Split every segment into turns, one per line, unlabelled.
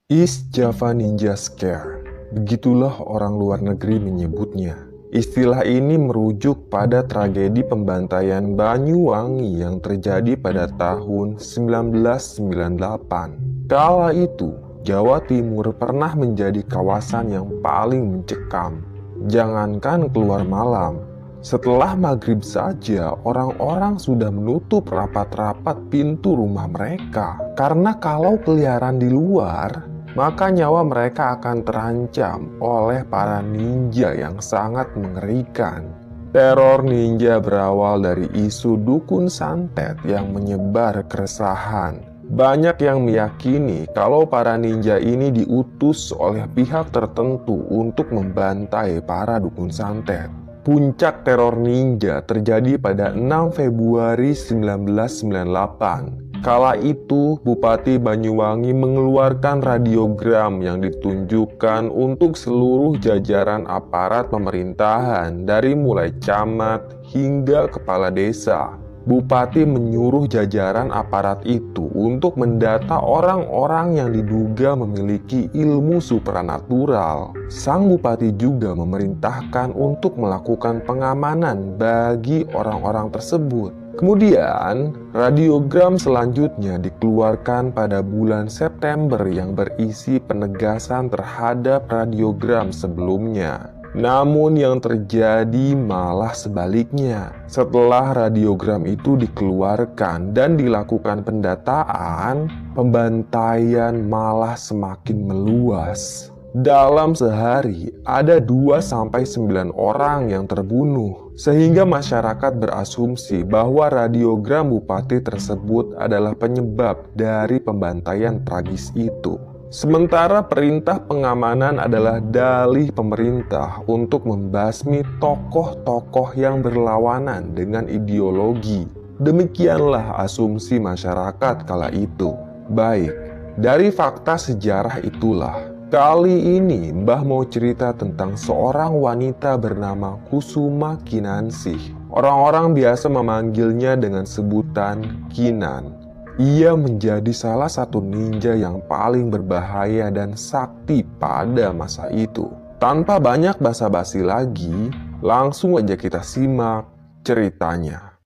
East Java Ninja Scare, begitulah orang luar negeri menyebutnya. Istilah ini merujuk pada tragedi pembantaian Banyuwangi yang terjadi pada tahun 1998. Kala itu, Jawa Timur pernah menjadi kawasan yang paling mencekam. Jangankan keluar malam, setelah maghrib saja orang-orang sudah menutup rapat-rapat pintu rumah mereka. Karena kalau keliaran di luar, maka nyawa mereka akan terancam oleh para ninja yang sangat mengerikan. Teror ninja berawal dari isu dukun santet yang menyebar keresahan. Banyak yang meyakini kalau para ninja ini diutus oleh pihak tertentu untuk membantai para dukun santet. Puncak teror ninja terjadi pada 6 Februari 1998. Kala itu, Bupati Banyuwangi mengeluarkan radiogram yang ditunjukkan untuk seluruh jajaran aparat pemerintahan dari mulai camat hingga kepala desa. Bupati menyuruh jajaran aparat itu untuk mendata orang-orang yang diduga memiliki ilmu supranatural. Sang bupati juga memerintahkan untuk melakukan pengamanan bagi orang-orang tersebut. Kemudian, radiogram selanjutnya dikeluarkan pada bulan September yang berisi penegasan terhadap radiogram sebelumnya. Namun yang terjadi malah sebaliknya. Setelah radiogram itu dikeluarkan dan dilakukan pendataan, pembantaian malah semakin meluas. Dalam sehari, ada 2-9 orang yang terbunuh, sehingga masyarakat berasumsi bahwa radiogram bupati tersebut adalah penyebab dari pembantaian tragis itu. Sementara perintah pengamanan adalah dalih pemerintah untuk membasmi tokoh-tokoh yang berlawanan dengan ideologi. Demikianlah asumsi masyarakat kala itu. Baik, dari fakta sejarah itulah, kali ini Mbah mau cerita tentang seorang wanita bernama Kusuma Kinansih. Orang-orang biasa memanggilnya dengan sebutan Kinan. Ia menjadi salah satu ninja yang paling berbahaya dan sakti pada masa itu. Tanpa banyak basa-basi lagi, langsung aja kita simak ceritanya.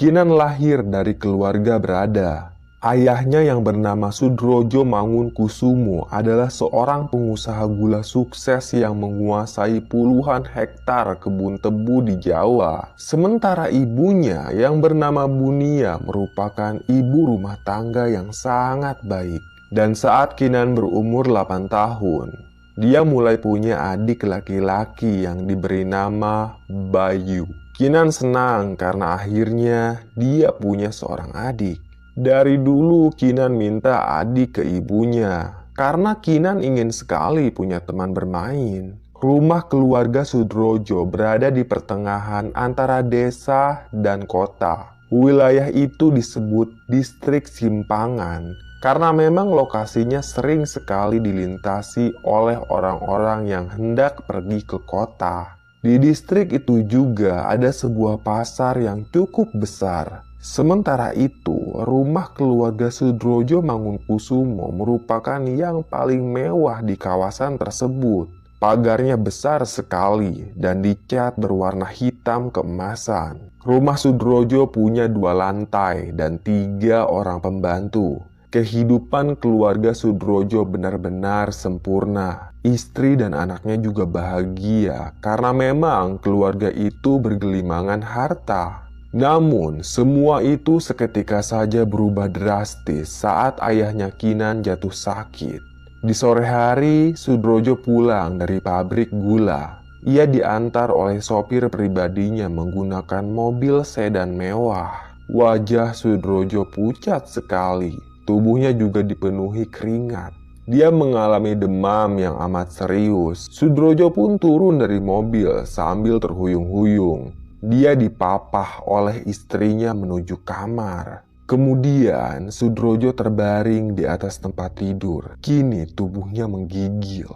Kinan lahir dari keluarga berada. Ayahnya yang bernama Sudrojo Mangunkusumo adalah seorang pengusaha gula sukses yang menguasai puluhan hektar kebun tebu di Jawa. Sementara ibunya yang bernama Bunia merupakan ibu rumah tangga yang sangat baik. Dan saat Kinan berumur 8 tahun, dia mulai punya adik laki-laki yang diberi nama Bayu. Kinan senang karena akhirnya dia punya seorang adik. Dari dulu Kinan minta adik ke ibunya karena Kinan ingin sekali punya teman bermain. Rumah keluarga Sudrojo berada di pertengahan antara desa dan kota. Wilayah itu disebut distrik Simpangan karena memang lokasinya sering sekali dilintasi oleh orang-orang yang hendak pergi ke kota. Di distrik itu juga ada sebuah pasar yang cukup besar. Sementara itu, rumah keluarga Sudrojo Mangunkusumo merupakan yang paling mewah di kawasan tersebut. Pagarnya besar sekali dan dicat berwarna hitam keemasan. Rumah Sudrojo punya 2 lantai dan 3 orang pembantu. Kehidupan keluarga Sudrojo benar-benar sempurna. Istri dan anaknya juga bahagia karena memang keluarga itu bergelimangan harta. Namun, semua itu seketika saja berubah drastis saat ayahnya Kinan jatuh sakit. Di sore hari, Sudrojo pulang dari pabrik gula. Ia diantar oleh sopir pribadinya menggunakan mobil sedan mewah. Wajah Sudrojo pucat sekali. Tubuhnya juga dipenuhi keringat. Dia mengalami demam yang amat serius. Sudrojo pun turun dari mobil sambil terhuyung-huyung. Dia dipapah oleh istrinya menuju kamar. Kemudian Sudrojo terbaring di atas tempat tidur. Kini tubuhnya menggigil.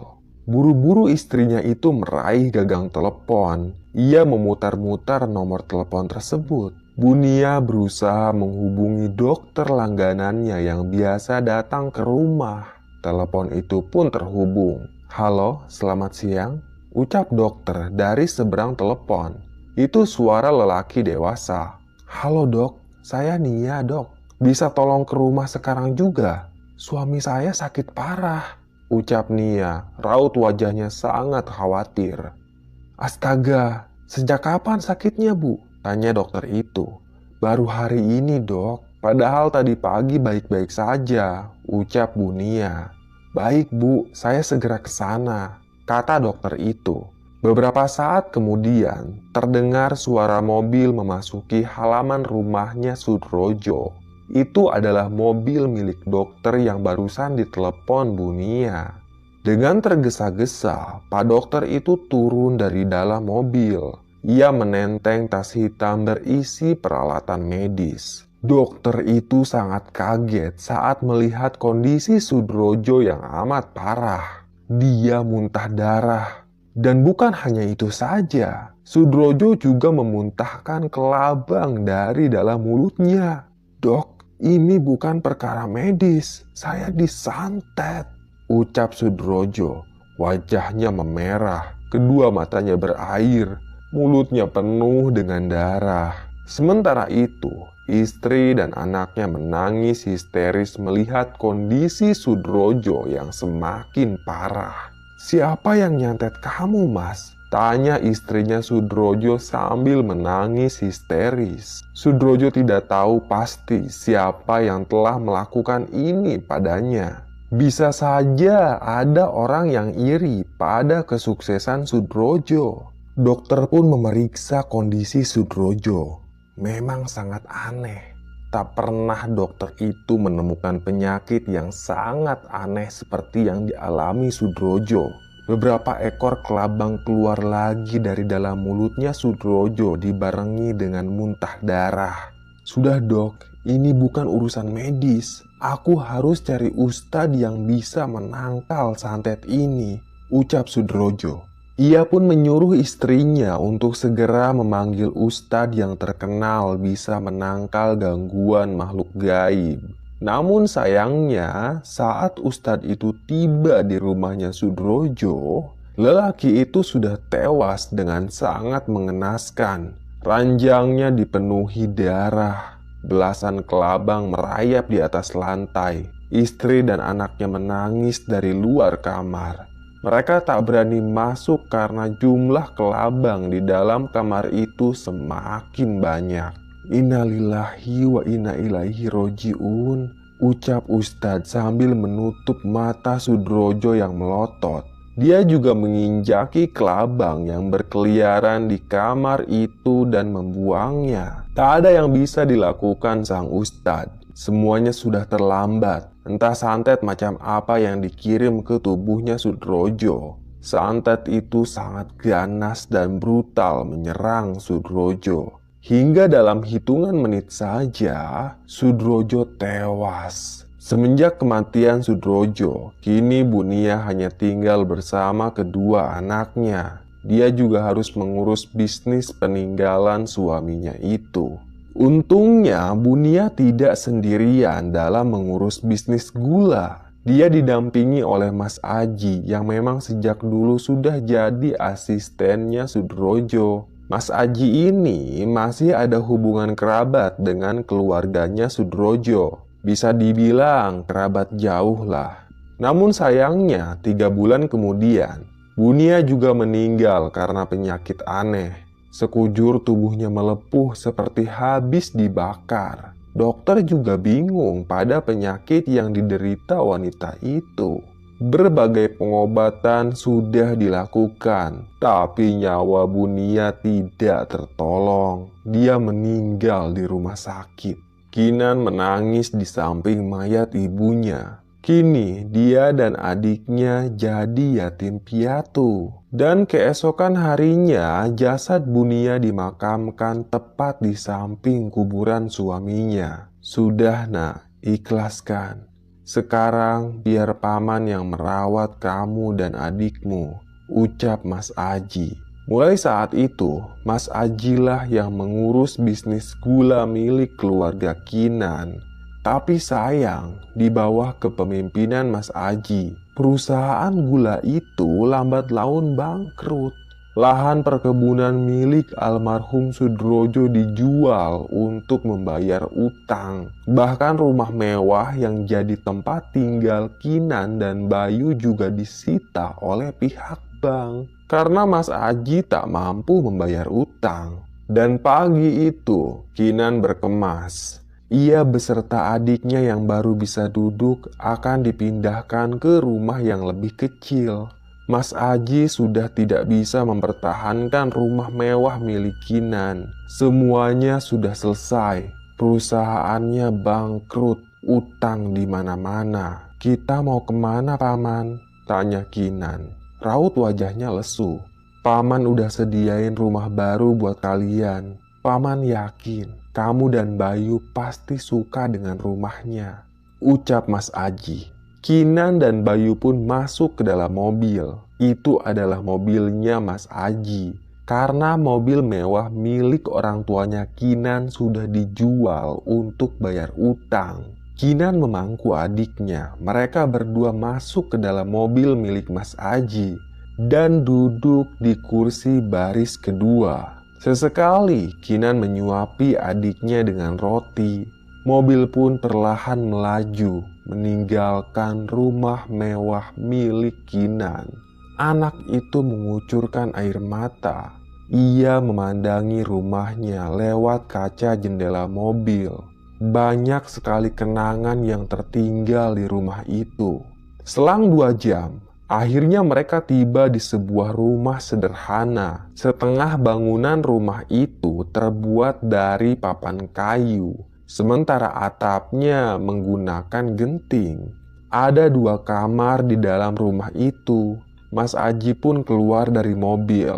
Buru-buru istrinya itu meraih gagang telepon. Ia memutar-mutar nomor telepon tersebut. Bunia berusaha menghubungi dokter langganannya yang biasa datang ke rumah. Telepon itu pun terhubung. "Halo, selamat siang," ucap dokter dari seberang telepon. Itu suara lelaki dewasa. "Halo dok, saya Nia dok. Bisa tolong ke rumah sekarang juga? Suami saya sakit parah," ucap Nia. Raut wajahnya sangat khawatir. "Astaga, sejak kapan sakitnya bu?" tanya dokter itu. "Baru hari ini dok, padahal tadi pagi baik-baik saja," ucap Bu Nia. "Baik bu, saya segera ke sana," kata dokter itu. Beberapa saat kemudian, terdengar suara mobil memasuki halaman rumahnya Sudrojo. Itu adalah mobil milik dokter yang barusan ditelepon Bu Nia. Dengan tergesa-gesa, Pak Dokter itu turun dari dalam mobil. Ia menenteng tas hitam berisi peralatan medis. Dokter itu sangat kaget saat melihat kondisi Sudrojo yang amat parah. Dia muntah darah. Dan bukan hanya itu saja, Sudrojo juga memuntahkan kelabang dari dalam mulutnya. "Dok, ini bukan perkara medis. Saya disantet," ucap Sudrojo. Wajahnya memerah, kedua matanya berair, mulutnya penuh dengan darah. Sementara itu, istri dan anaknya menangis histeris melihat kondisi Sudrojo yang semakin parah. "Siapa yang nyantet kamu, Mas?" tanya istrinya Sudrojo sambil menangis histeris. Sudrojo tidak tahu pasti siapa yang telah melakukan ini padanya. Bisa saja ada orang yang iri pada kesuksesan Sudrojo. Dokter pun memeriksa kondisi Sudrojo. Memang sangat aneh. Tak pernah dokter itu menemukan penyakit yang sangat aneh seperti yang dialami Sudrojo. Beberapa ekor kelabang keluar lagi dari dalam mulutnya Sudrojo dibarengi dengan muntah darah. "Sudah dok, ini bukan urusan medis. Aku harus cari ustadz yang bisa menangkal santet ini," ucap Sudrojo. Ia pun menyuruh istrinya untuk segera memanggil ustadz yang terkenal bisa menangkal gangguan makhluk gaib. Namun sayangnya, saat ustadz itu tiba di rumahnya Sudrojo, lelaki itu sudah tewas dengan sangat mengenaskan. Ranjangnya dipenuhi darah. Belasan kelabang merayap di atas lantai. Istri dan anaknya menangis dari luar kamar. Mereka tak berani masuk karena jumlah kelabang di dalam kamar itu semakin banyak. "Innalillahi wa inna ilaihi roji'un," ucap Ustadz sambil menutup mata Sudrojo yang melotot. Dia juga menginjaki kelabang yang berkeliaran di kamar itu dan membuangnya. Tak ada yang bisa dilakukan sang ustadz. Semuanya sudah terlambat. Entah santet macam apa yang dikirim ke tubuhnya Sudrojo. Santet itu sangat ganas dan brutal menyerang Sudrojo. Hingga dalam hitungan menit saja, Sudrojo tewas. Semenjak kematian Sudrojo, kini Bu Nia hanya tinggal bersama kedua anaknya. Dia juga harus mengurus bisnis peninggalan suaminya itu. Untungnya Bu Nia tidak sendirian dalam mengurus bisnis gula. Dia didampingi oleh Mas Aji yang memang sejak dulu sudah jadi asistennya Sudrojo. Mas Aji ini masih ada hubungan kerabat dengan keluarganya Sudrojo. Bisa dibilang kerabat jauh lah. Namun sayangnya 3 bulan kemudian Bu Nia juga meninggal karena penyakit aneh. Sekujur tubuhnya melepuh seperti habis dibakar. Dokter juga bingung pada penyakit yang diderita wanita itu. Berbagai pengobatan sudah dilakukan, tapi nyawa Bu Nia tidak tertolong. Dia meninggal di rumah sakit. Kinan menangis di samping mayat ibunya. Kini dia dan adiknya jadi yatim piatu. Dan keesokan harinya jasad Bu Nia dimakamkan tepat di samping kuburan suaminya. "Sudah nak, ikhlaskan. Sekarang biar paman yang merawat kamu dan adikmu," ucap Mas Aji. Mulai saat itu, Mas Aji lah yang mengurus bisnis gula milik keluarga Kinan. Tapi sayang, di bawah kepemimpinan Mas Aji, perusahaan gula itu lambat laun bangkrut. Lahan perkebunan milik almarhum Sudrojo dijual untuk membayar utang. Bahkan rumah mewah yang jadi tempat tinggal Kinan dan Bayu juga disita oleh pihak bank. Karena Mas Aji tak mampu membayar utang. Dan pagi itu, Kinan berkemas. Ia beserta adiknya yang baru bisa duduk akan dipindahkan ke rumah yang lebih kecil. Mas Aji sudah tidak bisa mempertahankan rumah mewah milik Kinan. Semuanya sudah selesai. Perusahaannya bangkrut, utang di mana-mana. Kita mau kemana, Paman? Tanya Kinan. Raut wajahnya lesu. Paman udah sediain rumah baru buat kalian. Paman yakin kamu dan Bayu pasti suka dengan rumahnya, ucap Mas Aji. Kinan dan Bayu pun masuk ke dalam mobil. Itu adalah mobilnya Mas Aji. Karena mobil mewah milik orang tuanya Kinan sudah dijual untuk bayar utang. Kinan memangku adiknya. Mereka berdua masuk ke dalam mobil milik Mas Aji dan duduk di kursi baris kedua. Sesekali Kinan menyuapi adiknya dengan roti. Mobil pun perlahan melaju, meninggalkan rumah mewah milik Kinan. Anak itu mengucurkan air mata. Ia memandangi rumahnya lewat kaca jendela mobil. Banyak sekali kenangan yang tertinggal di rumah itu. Selang 2 jam, akhirnya mereka tiba di sebuah rumah sederhana. Setengah bangunan rumah itu terbuat dari papan kayu. Sementara atapnya menggunakan genting. Ada 2 kamar di dalam rumah itu. Mas Aji pun keluar dari mobil.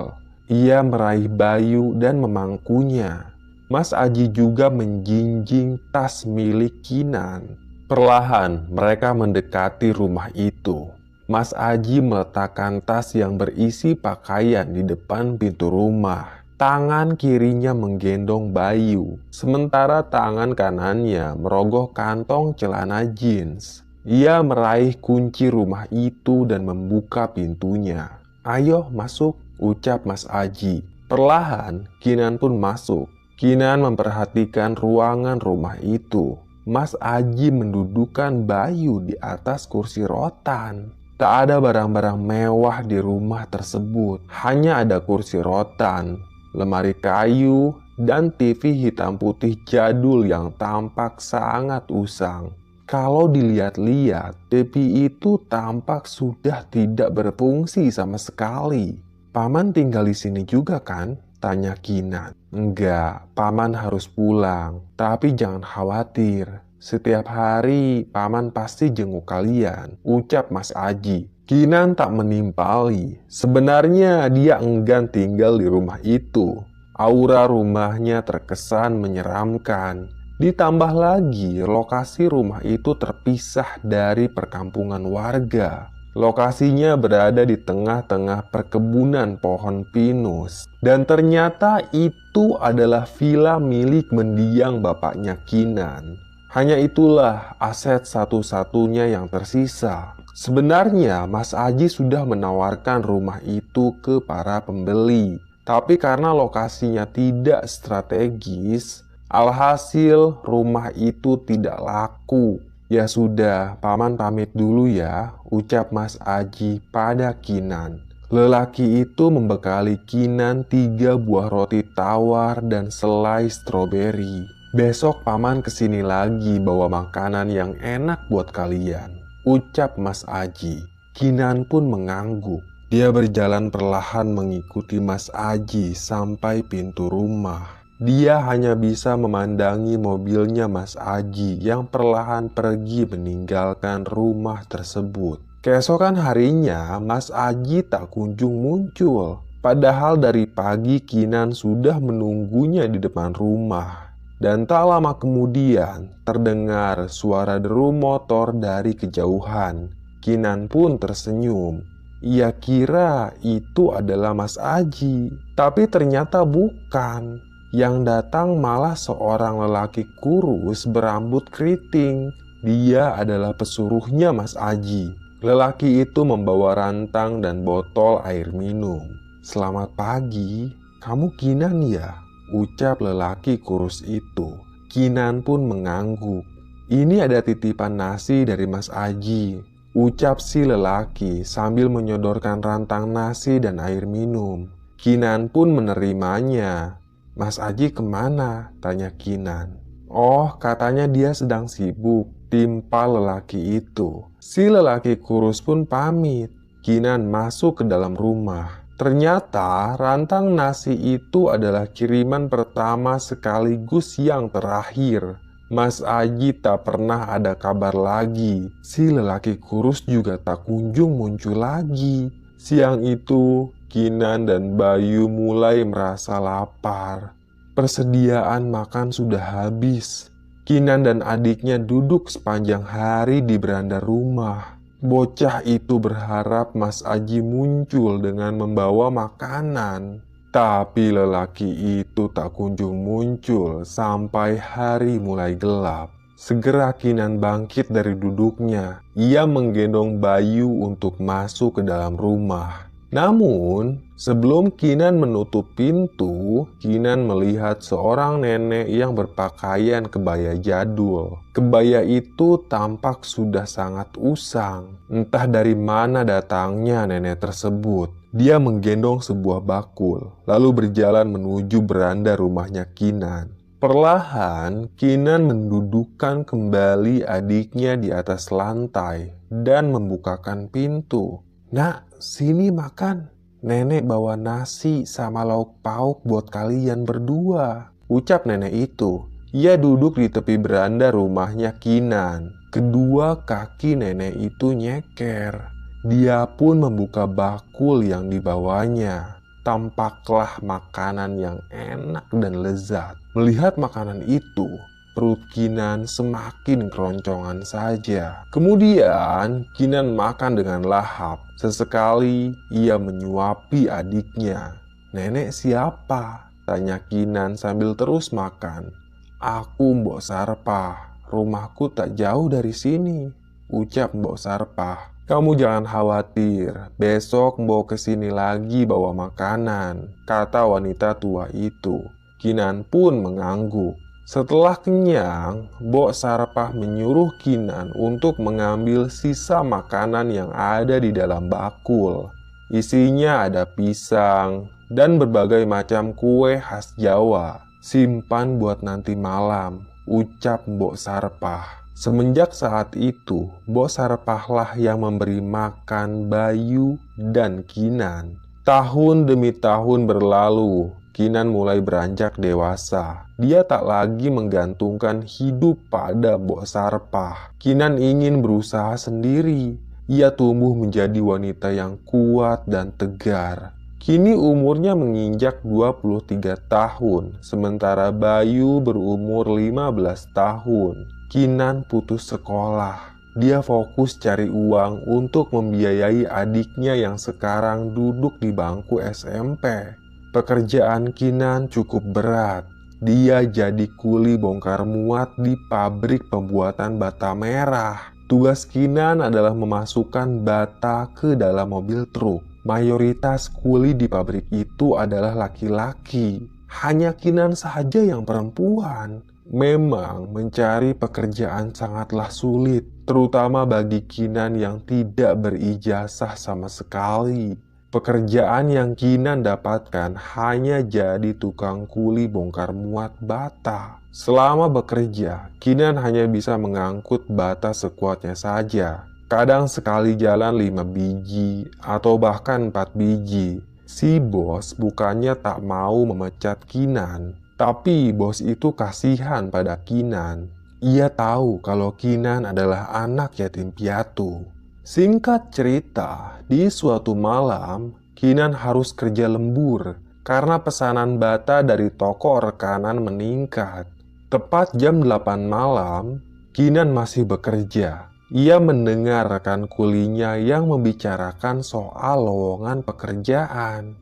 Ia meraih Bayu dan memangkunya. Mas Aji juga menjinjing tas milik Kinan. Perlahan mereka mendekati rumah itu. Mas Aji meletakkan tas yang berisi pakaian di depan pintu rumah. Tangan kirinya menggendong Bayu, sementara tangan kanannya merogoh kantong celana jeans. Ia meraih kunci rumah itu dan membuka pintunya. "Ayo masuk," ucap Mas Aji. Perlahan, Kinan pun masuk. Kinan memperhatikan ruangan rumah itu. Mas Aji mendudukan Bayu di atas kursi rotan. Tak ada barang-barang mewah di rumah tersebut. Hanya ada kursi rotan, lemari kayu, dan TV hitam putih jadul yang tampak sangat usang. Kalau dilihat-lihat, TV itu tampak sudah tidak berfungsi sama sekali. "Paman tinggal di sini juga kan?" tanya Kinan. "Enggak, Paman harus pulang. Tapi jangan khawatir. Setiap hari Paman pasti jenguk kalian," ucap Mas Aji. Kinan tak menimpali. Sebenarnya dia enggan tinggal di rumah itu. Aura rumahnya terkesan menyeramkan. Ditambah lagi, lokasi rumah itu terpisah dari perkampungan warga. Lokasinya berada di tengah-tengah perkebunan pohon pinus. Dan ternyata itu adalah villa milik mendiang bapaknya Kinan. Hanya itulah aset satu-satunya yang tersisa. Sebenarnya Mas Aji sudah menawarkan rumah itu ke para pembeli. Tapi karena lokasinya tidak strategis, alhasil rumah itu tidak laku. "Ya sudah, Paman pamit dulu ya," ucap Mas Aji pada Kinan. Lelaki itu membekali Kinan 3 buah roti tawar dan selai stroberi. "Besok Paman kesini lagi bawa makanan yang enak buat kalian," ucap Mas Aji. Kinan pun mengangguk. Dia berjalan perlahan mengikuti Mas Aji sampai pintu rumah. Dia hanya bisa memandangi mobilnya Mas Aji yang perlahan pergi meninggalkan rumah tersebut. Keesokan harinya, Mas Aji tak kunjung muncul. Padahal dari pagi Kinan sudah menunggunya di depan rumah. Dan tak lama kemudian terdengar suara deru motor dari kejauhan. Kinan pun tersenyum. Ia kira itu adalah Mas Aji, tapi ternyata bukan. Yang datang malah seorang lelaki kurus berambut keriting. Dia adalah pesuruhnya Mas Aji. Lelaki itu membawa rantang dan botol air minum. "Selamat pagi, kamu Kinan ya?" ucap lelaki kurus itu. Kinan pun mengangguk. "Ini ada titipan nasi dari Mas Aji," ucap si lelaki sambil menyodorkan rantang nasi dan air minum. Kinan pun menerimanya. "Mas Aji kemana?" tanya Kinan. "Oh, katanya dia sedang sibuk," timpal lelaki itu. Si lelaki kurus pun pamit. Kinan masuk ke dalam rumah. Ternyata rantang nasi itu adalah kiriman pertama sekaligus yang terakhir. Mas Aji tak pernah ada kabar lagi. Si lelaki kurus juga tak kunjung muncul lagi. Siang itu, Kinan dan Bayu mulai merasa lapar. Persediaan makan sudah habis. Kinan dan adiknya duduk sepanjang hari di beranda rumah. Bocah itu berharap Mas Aji muncul dengan membawa makanan. Tapi lelaki itu tak kunjung muncul sampai hari mulai gelap. Segera Kinan bangkit dari duduknya. Ia menggendong Bayu untuk masuk ke dalam rumah. Namun, sebelum Kinan menutup pintu, Kinan melihat seorang nenek yang berpakaian kebaya jadul. Kebaya itu tampak sudah sangat usang. Entah dari mana datangnya nenek tersebut. Dia menggendong sebuah bakul, lalu berjalan menuju beranda rumahnya Kinan. Perlahan, Kinan mendudukkan kembali adiknya di atas lantai dan membukakan pintu. "Nak, sini makan. Nenek bawa nasi sama lauk pauk buat kalian berdua," ucap nenek itu. Ia duduk di tepi beranda rumahnya Kinan. Kedua kaki nenek itu nyeker. Dia pun membuka bakul yang dibawanya. Tampaklah makanan yang enak dan lezat. Melihat makanan itu, perut Kinan semakin keroncongan saja. Kemudian Kinan makan dengan lahap. Sesekali ia menyuapi adiknya. "Nenek siapa?" tanya Kinan sambil terus makan. "Aku Mbok Sarpah. Rumahku tak jauh dari sini," ucap Mbok Sarpah. "Kamu jangan khawatir, besok Mbok kesini lagi bawa makanan," kata wanita tua itu. Kinan pun mengangguk. Setelah kenyang, Mbok Sarpah menyuruh Kinan untuk mengambil sisa makanan yang ada di dalam bakul. Isinya ada pisang dan berbagai macam kue khas Jawa. "Simpan buat nanti malam," ucap Mbok Sarpah. Semenjak saat itu, Mbok Sarpahlah yang memberi makan Bayu dan Kinan. Tahun demi tahun berlalu. Kinan mulai beranjak dewasa. Dia tak lagi menggantungkan hidup pada Mbok Sarpah. Kinan ingin berusaha sendiri. Ia tumbuh menjadi wanita yang kuat dan tegar. Kini umurnya menginjak 23 tahun, sementara Bayu berumur 15 tahun. Kinan putus sekolah. Dia fokus cari uang untuk membiayai adiknya yang sekarang duduk di bangku SMP. Pekerjaan Kinan cukup berat. Dia jadi kuli bongkar muat di pabrik pembuatan bata merah. Tugas Kinan adalah memasukkan bata ke dalam mobil truk. Mayoritas kuli di pabrik itu adalah laki-laki. Hanya Kinan saja yang perempuan. Memang mencari pekerjaan sangatlah sulit, terutama bagi Kinan yang tidak berijazah sama sekali. Pekerjaan yang Kinan dapatkan hanya jadi tukang kuli bongkar muat bata. Selama bekerja, Kinan hanya bisa mengangkut bata sekuatnya saja. Kadang sekali jalan 5 biji atau bahkan 4 biji. Si bos bukannya tak mau memecat Kinan, tapi bos itu kasihan pada Kinan. Ia tahu kalau Kinan adalah anak yatim piatu. Singkat cerita, di suatu malam, Kinan harus kerja lembur karena pesanan bata dari toko rekanan meningkat. Tepat jam 8 malam, Kinan masih bekerja. Ia mendengar rekan kulinya yang membicarakan soal lowongan pekerjaan.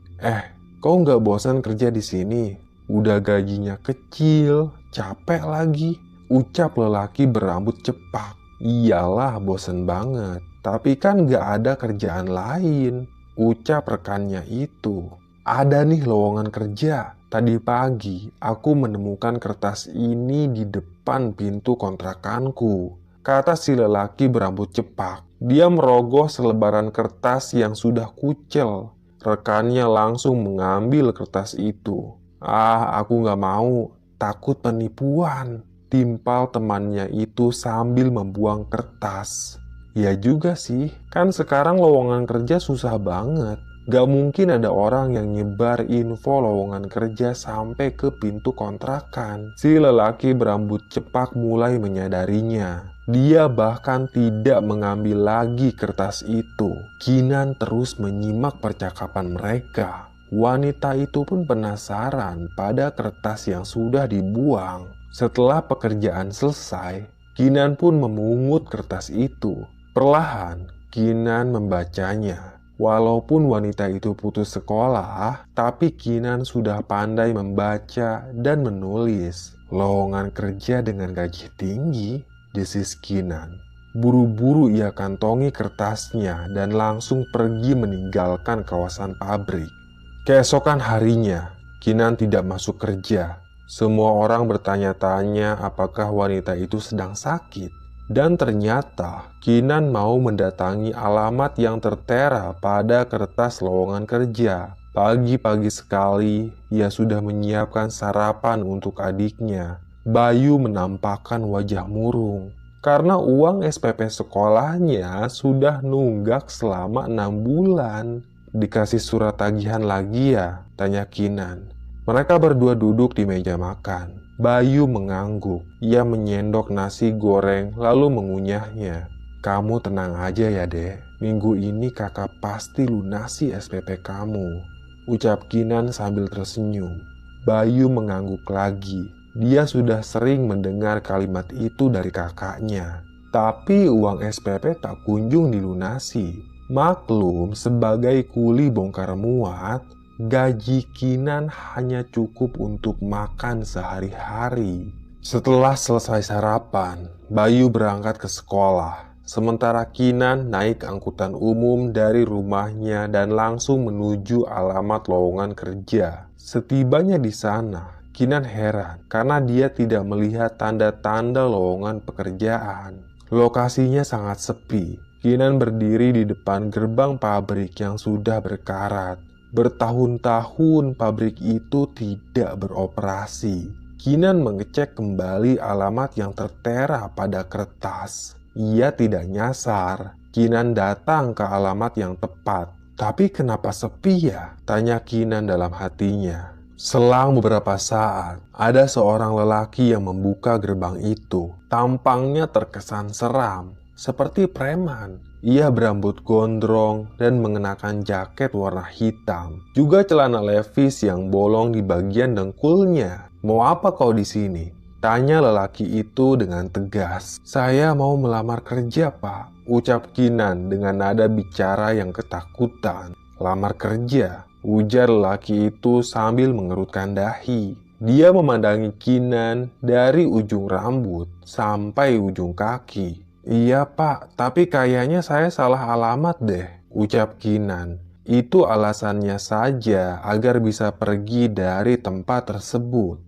Kau nggak bosan kerja di sini? Udah gajinya kecil, capek lagi. Ucap lelaki berambut cepak. Iyalah, bosan banget. Tapi kan nggak ada kerjaan lain. Ucap rekannya itu. Ada nih lowongan kerja. Tadi pagi aku menemukan kertas ini di depan pintu kontrakanku, kata si lelaki berambut cepak. Dia merogoh selebaran kertas yang sudah kucel. Rekannya langsung mengambil kertas itu. Aku nggak mau, takut penipuan, timpal temannya itu sambil membuang kertas. Ya juga sih, kan sekarang lowongan kerja susah banget. Gak mungkin ada orang yang nyebar info lowongan kerja sampai ke pintu kontrakan. Si lelaki berambut cepak mulai menyadarinya. Dia bahkan tidak mengambil lagi kertas itu. Kinan terus menyimak percakapan mereka. Wanita itu pun penasaran pada kertas yang sudah dibuang. Setelah pekerjaan selesai, Kinan pun memungut kertas itu. Perlahan, Kinan membacanya. Walaupun wanita itu putus sekolah, tapi Kinan sudah pandai membaca dan menulis. Lowongan kerja dengan gaji tinggi, desis Kinan. Buru-buru ia kantongi kertasnya dan langsung pergi meninggalkan kawasan pabrik. Keesokan harinya, Kinan tidak masuk kerja. Semua orang bertanya-tanya apakah wanita itu sedang sakit. Dan ternyata Kinan mau mendatangi alamat yang tertera pada kertas lowongan kerja. Pagi-pagi sekali ia sudah menyiapkan sarapan untuk adiknya. Bayu menampakkan wajah murung karena uang SPP sekolahnya sudah nunggak selama 6 bulan. Dikasih surat tagihan lagi ya? Tanya Kinan. Mereka berdua duduk di meja makan. Bayu mengangguk. Ia menyendok nasi goreng lalu mengunyahnya. Kamu tenang aja ya dek. Minggu ini kakak pasti lunasi SPP kamu, ucap Kinan sambil tersenyum. Bayu mengangguk lagi. Dia sudah sering mendengar kalimat itu dari kakaknya. Tapi uang SPP tak kunjung dilunasi. Maklum sebagai kuli bongkar muat, gaji Kinan hanya cukup untuk makan sehari-hari. Setelah selesai sarapan, Bayu berangkat ke sekolah. Sementara Kinan naik angkutan umum dari rumahnya dan langsung menuju alamat lowongan kerja. Setibanya di sana, Kinan heran karena dia tidak melihat tanda-tanda lowongan pekerjaan. Lokasinya sangat sepi. Kinan berdiri di depan gerbang pabrik yang sudah berkarat. Bertahun-tahun pabrik itu tidak beroperasi. Kinan mengecek kembali alamat yang tertera pada kertas. Ia tidak nyasar. Kinan datang ke alamat yang tepat. Tapi kenapa sepi ya? Tanya Kinan dalam hatinya. Selang beberapa saat, ada seorang lelaki yang membuka gerbang itu. Tampangnya terkesan seram, seperti preman. Ia berambut gondrong dan mengenakan jaket warna hitam, juga celana levis yang bolong di bagian dengkulnya. Mau apa kau di sini? Tanya lelaki itu dengan tegas. Saya mau melamar kerja, Pak, ucap Kinan dengan nada bicara yang ketakutan. Lamar kerja, ujar lelaki itu sambil mengerutkan dahi. Dia memandangi Kinan dari ujung rambut sampai ujung kaki. Iya Pak, tapi kayaknya saya salah alamat deh, ucap Kinan. Itu alasannya saja agar bisa pergi dari tempat tersebut.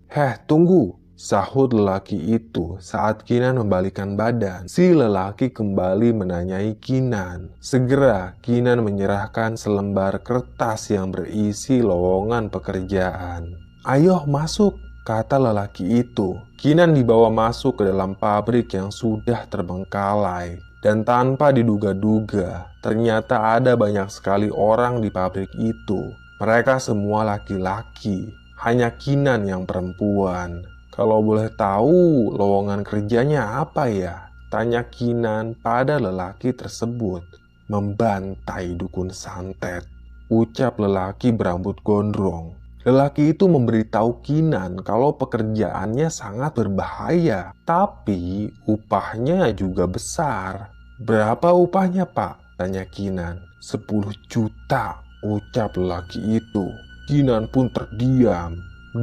Tunggu, sahut lelaki itu saat Kinan membalikkan badan. Si lelaki kembali menanyai Kinan. Segera Kinan menyerahkan selembar kertas yang berisi lowongan pekerjaan. Ayo masuk, kata lelaki itu. Kinan dibawa masuk ke dalam pabrik yang sudah terbengkalai. Dan tanpa diduga-duga, ternyata ada banyak sekali orang di pabrik itu. Mereka semua laki-laki, hanya Kinan yang perempuan. Kalau boleh tahu, lowongan kerjanya apa ya? Tanya Kinan pada lelaki tersebut. Membantai dukun santet, ucap lelaki berambut gondrong. Lelaki itu memberitahu Kinan kalau pekerjaannya sangat berbahaya, tapi upahnya juga besar. "Berapa upahnya, Pak?" tanya Kinan. 10 juta, ucap lelaki itu. Kinan pun terdiam.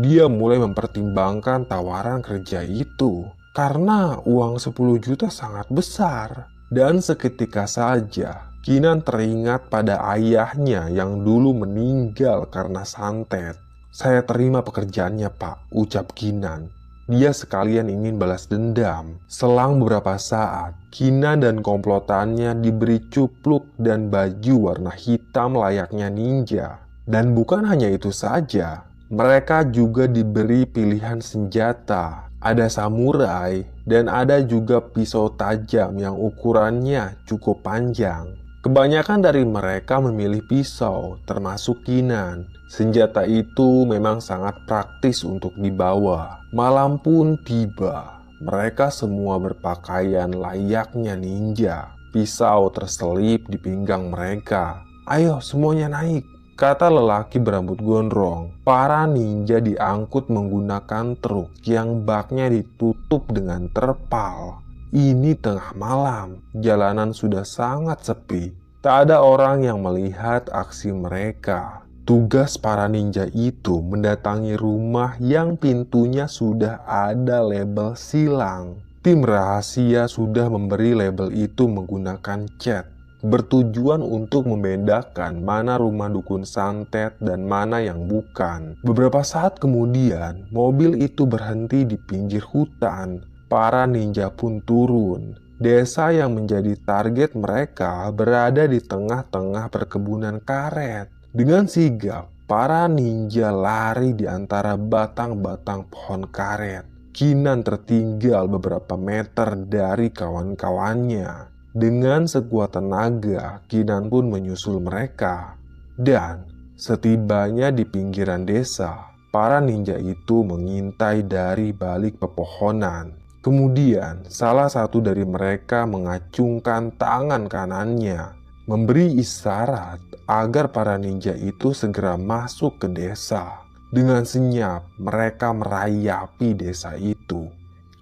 Dia mulai mempertimbangkan tawaran kerja itu karena uang 10 juta sangat besar. Dan seketika saja Kinan teringat pada ayahnya yang dulu meninggal karena santet. "Saya terima pekerjaannya, Pak," ucap Kinan. Dia sekalian ingin balas dendam. Selang beberapa saat, Kinan dan komplotannya diberi cupluk dan baju warna hitam layaknya ninja. Dan bukan hanya itu saja, mereka juga diberi pilihan senjata. Ada samurai dan ada juga pisau tajam yang ukurannya cukup panjang. Kebanyakan dari mereka memilih pisau, termasuk Kinan. Senjata itu memang sangat praktis untuk dibawa. Malam pun tiba. Mereka semua berpakaian layaknya ninja. Pisau terselip di pinggang mereka. "Ayo semuanya naik," kata lelaki berambut gondrong. Para ninja diangkut menggunakan truk yang baknya ditutup dengan terpal. Ini tengah malam, jalanan sudah sangat sepi. Tak ada orang yang melihat aksi mereka. Tugas para ninja itu mendatangi rumah yang pintunya sudah ada label silang. Tim rahasia sudah memberi label itu menggunakan cat, bertujuan untuk membedakan mana rumah dukun santet dan mana yang bukan. Beberapa saat kemudian, mobil itu berhenti di pinggir hutan. Para ninja pun turun. Desa yang menjadi target mereka berada di tengah-tengah perkebunan karet. Dengan sigap, para ninja lari di antara batang-batang pohon karet. Kinan tertinggal beberapa meter dari kawan-kawannya. Dengan sekuat tenaga, Kinan pun menyusul mereka. Dan setibanya di pinggiran desa, para ninja itu mengintai dari balik pepohonan. Kemudian, salah satu dari mereka mengacungkan tangan kanannya, memberi isyarat agar para ninja itu segera masuk ke desa. Dengan senyap, mereka merayapi desa itu.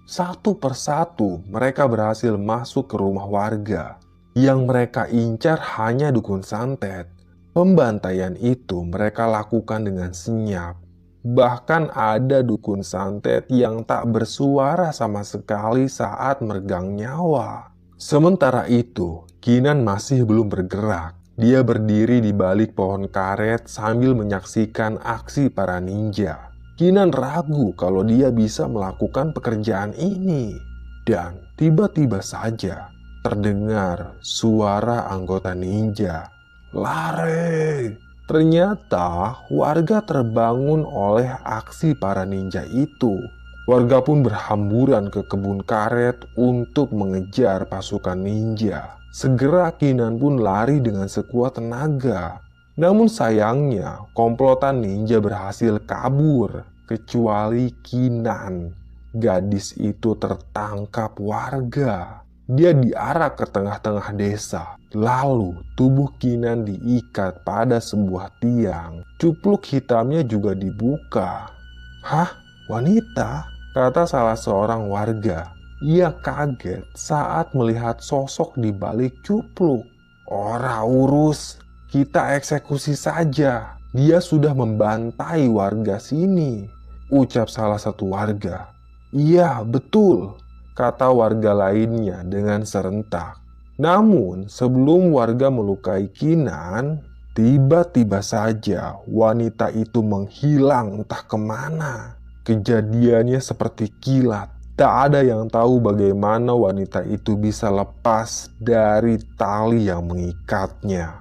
Satu persatu, mereka berhasil masuk ke rumah warga. Yang mereka incar hanya dukun santet. Pembantaian itu mereka lakukan dengan senyap. Bahkan ada dukun santet yang tak bersuara sama sekali saat meregang nyawa. Sementara itu, Kinan masih belum bergerak. Dia berdiri di balik pohon karet sambil menyaksikan aksi para ninja. Kinan ragu kalau dia bisa melakukan pekerjaan ini. Dan tiba-tiba saja terdengar suara anggota ninja. "Lari!" Ternyata warga terbangun oleh aksi para ninja itu. Warga pun berhamburan ke kebun karet untuk mengejar pasukan ninja. Segera Kinan pun lari dengan sekuat tenaga. Namun sayangnya, komplotan ninja berhasil kabur, kecuali Kinan. Gadis itu tertangkap warga. Dia diarak ke tengah-tengah desa. Lalu tubuh Kinan diikat pada sebuah tiang. Cupluk hitamnya juga dibuka. "Hah? Wanita?" kata salah seorang warga. Ia kaget saat melihat sosok di balik cupluk. "Ora urus, kita eksekusi saja. Dia sudah membantai warga sini," ucap salah satu warga. "Iya, betul," kata warga lainnya dengan serentak. Namun sebelum warga melukai Kinan, tiba-tiba saja wanita itu menghilang entah kemana. Kejadiannya seperti kilat. Tak ada yang tahu bagaimana wanita itu bisa lepas dari tali yang mengikatnya.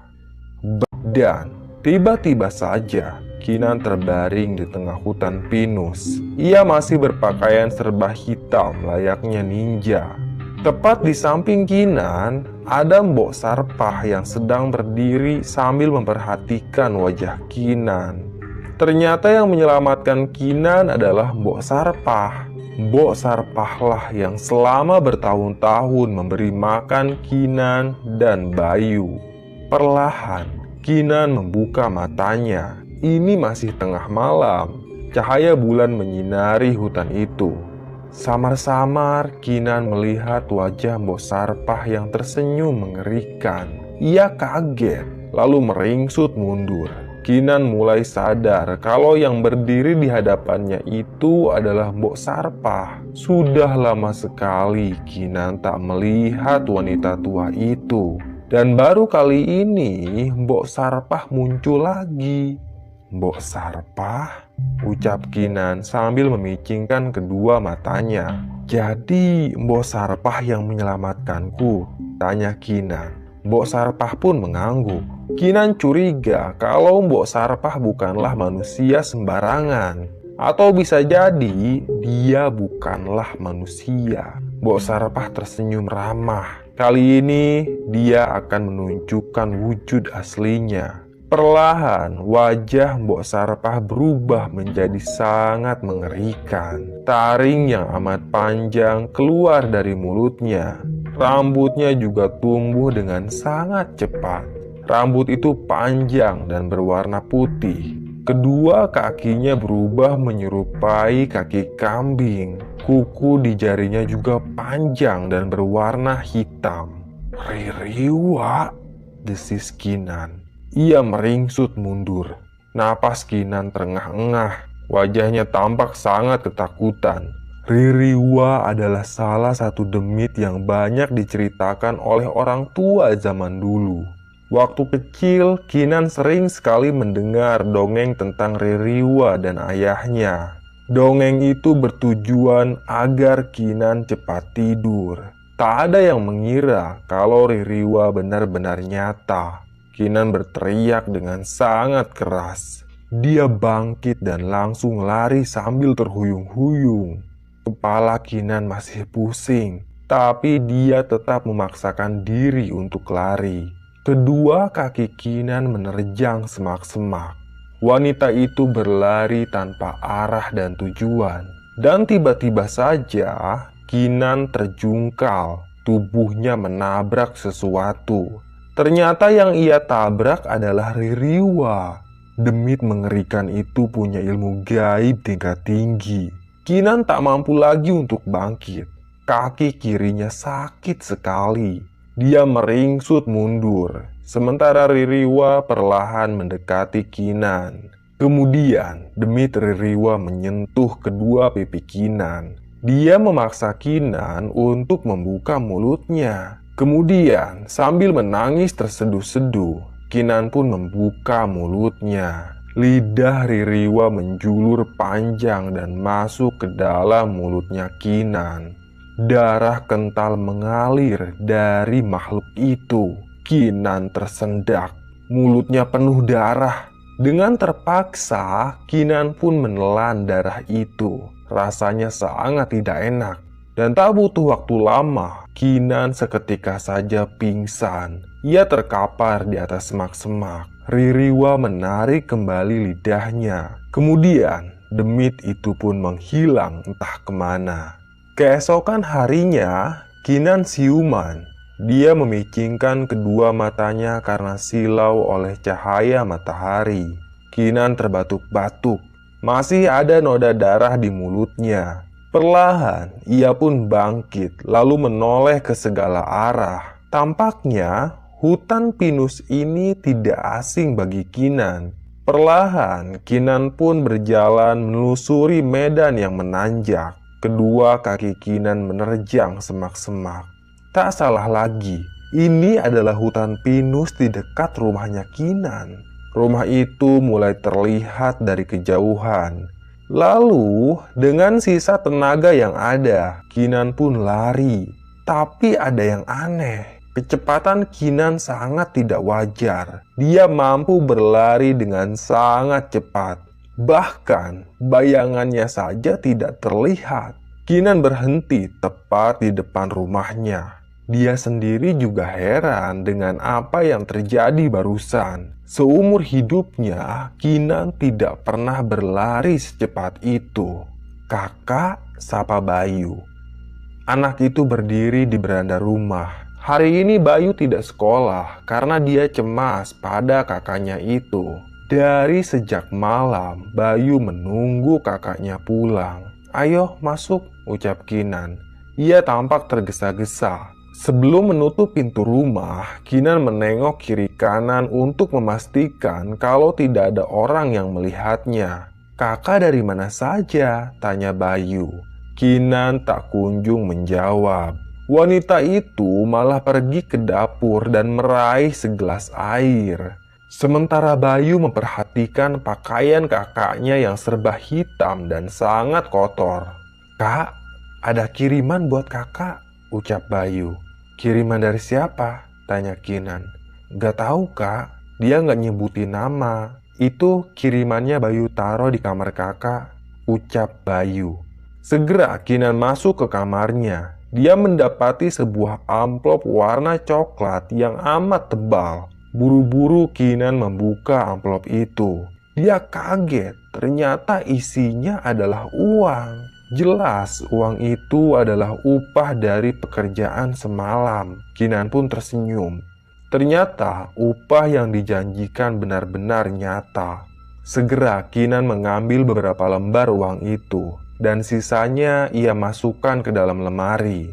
Dan tiba-tiba saja Kinan terbaring di tengah hutan pinus. Ia masih berpakaian serba hitam layaknya ninja. Tepat di samping Kinan, ada Mbok Sarpah yang sedang berdiri sambil memperhatikan wajah Kinan. Ternyata yang menyelamatkan Kinan adalah Mbok Sarpah. Mbok Sarpahlah yang selama bertahun-tahun memberi makan Kinan dan Bayu. Perlahan, Kinan membuka matanya. Ini masih tengah malam. Cahaya bulan menyinari hutan itu. Samar-samar Kinan melihat wajah Mbok Sarpah yang tersenyum mengerikan. Ia kaget, lalu meringsut mundur. Kinan mulai sadar kalau yang berdiri di hadapannya itu adalah Mbok Sarpah. Sudah lama sekali Kinan tak melihat wanita tua itu. Dan baru kali ini Mbok Sarpah muncul lagi. "Mbok Sarpah?" ucap Kinan sambil memicingkan kedua matanya. "Jadi Mbok Sarpah yang menyelamatkanku?" tanya Kinan. Mbok Sarpah pun mengangguk. Kinan curiga kalau Mbok Sarpah bukanlah manusia sembarangan. Atau bisa jadi dia bukanlah manusia. Mbok Sarpah tersenyum ramah. Kali ini dia akan menunjukkan wujud aslinya. Perlahan, wajah Mbok Sarpah berubah menjadi sangat mengerikan. Taring yang amat panjang keluar dari mulutnya. Rambutnya juga tumbuh dengan sangat cepat. Rambut itu panjang dan berwarna putih. Kedua kakinya berubah menyerupai kaki kambing. Kuku di jarinya juga panjang dan berwarna hitam. "Ririwa," desis Kinan. Ia meringsut mundur. Napas Kinan terengah-engah. Wajahnya tampak sangat ketakutan. Ririwa adalah salah satu demit yang banyak diceritakan oleh orang tua zaman dulu. Waktu kecil, Kinan sering sekali mendengar dongeng tentang Ririwa dan ayahnya. Dongeng itu bertujuan agar Kinan cepat tidur. Tak ada yang mengira kalau Ririwa benar-benar nyata. Kinan berteriak dengan sangat keras. Dia bangkit dan langsung lari sambil terhuyung-huyung. Kepala Kinan masih pusing, tapi dia tetap memaksakan diri untuk lari. Kedua kaki Kinan menerjang semak-semak. Wanita itu berlari tanpa arah dan tujuan. Dan tiba-tiba saja Kinan terjungkal. Tubuhnya menabrak sesuatu. Ternyata yang ia tabrak adalah Ririwa. Demit mengerikan itu punya ilmu gaib tingkat tinggi. Kinan tak mampu lagi untuk bangkit. Kaki kirinya sakit sekali. Dia meringsut mundur. Sementara Ririwa perlahan mendekati Kinan. Kemudian demit Ririwa menyentuh kedua pipi Kinan. Dia memaksa Kinan untuk membuka mulutnya. Kemudian, sambil menangis terseduh-seduh, Kinan pun membuka mulutnya. Lidah Ririwa menjulur panjang dan masuk ke dalam mulutnya Kinan. Darah kental mengalir dari makhluk itu. Kinan tersendak. Mulutnya penuh darah. Dengan terpaksa, Kinan pun menelan darah itu. Rasanya sangat tidak enak. Dan tak butuh waktu lama, Kinan seketika saja pingsan. Ia terkapar di atas semak-semak. Ririwa menarik kembali lidahnya. Kemudian, demit itu pun menghilang entah kemana. Keesokan harinya, Kinan siuman. Dia memicingkan kedua matanya karena silau oleh cahaya matahari. Kinan terbatuk-batuk. Masih ada noda darah di mulutnya. Perlahan, ia pun bangkit lalu menoleh ke segala arah. Tampaknya, hutan pinus ini tidak asing bagi Kinan. Perlahan, Kinan pun berjalan menelusuri medan yang menanjak. Kedua kaki Kinan menerjang semak-semak. Tak salah lagi, ini adalah hutan pinus di dekat rumahnya Kinan. Rumah itu mulai terlihat dari kejauhan. Lalu, dengan sisa tenaga yang ada, Kinan pun lari. Tapi ada yang aneh. Kecepatan Kinan sangat tidak wajar. Dia mampu berlari dengan sangat cepat. Bahkan, bayangannya saja tidak terlihat. Kinan berhenti tepat di depan rumahnya. Dia sendiri juga heran dengan apa yang terjadi barusan. Seumur hidupnya, Kinan tidak pernah berlari secepat itu. "Kakak," sapa Bayu. Anak itu berdiri di beranda rumah. Hari ini Bayu tidak sekolah karena dia cemas pada kakaknya itu. Dari sejak malam, Bayu menunggu kakaknya pulang. "Ayo masuk," ucap Kinan. Ia tampak tergesa-gesa. Sebelum menutup pintu rumah, Kinan menengok kiri kanan untuk memastikan kalau tidak ada orang yang melihatnya. "Kakak dari mana saja?" tanya Bayu. Kinan tak kunjung menjawab. Wanita itu malah pergi ke dapur dan meraih segelas air. Sementara Bayu memperhatikan pakaian kakaknya yang serba hitam dan sangat kotor. "Kak, ada kiriman buat kakak," ucap Bayu. "Kiriman dari siapa?" tanya Kinan. "Gak tahu kak, dia gak nyebutin nama. Itu kirimannya Bayu taruh di kamar kakak," ucap Bayu. Segera Kinan masuk ke kamarnya. Dia mendapati sebuah amplop warna coklat yang amat tebal. Buru-buru Kinan membuka amplop itu. Dia kaget, ternyata isinya adalah uang. Jelas uang itu adalah upah dari pekerjaan semalam. Kinan pun tersenyum. Ternyata upah yang dijanjikan benar-benar nyata. Segera Kinan mengambil beberapa lembar uang itu, dan sisanya ia masukkan ke dalam lemari.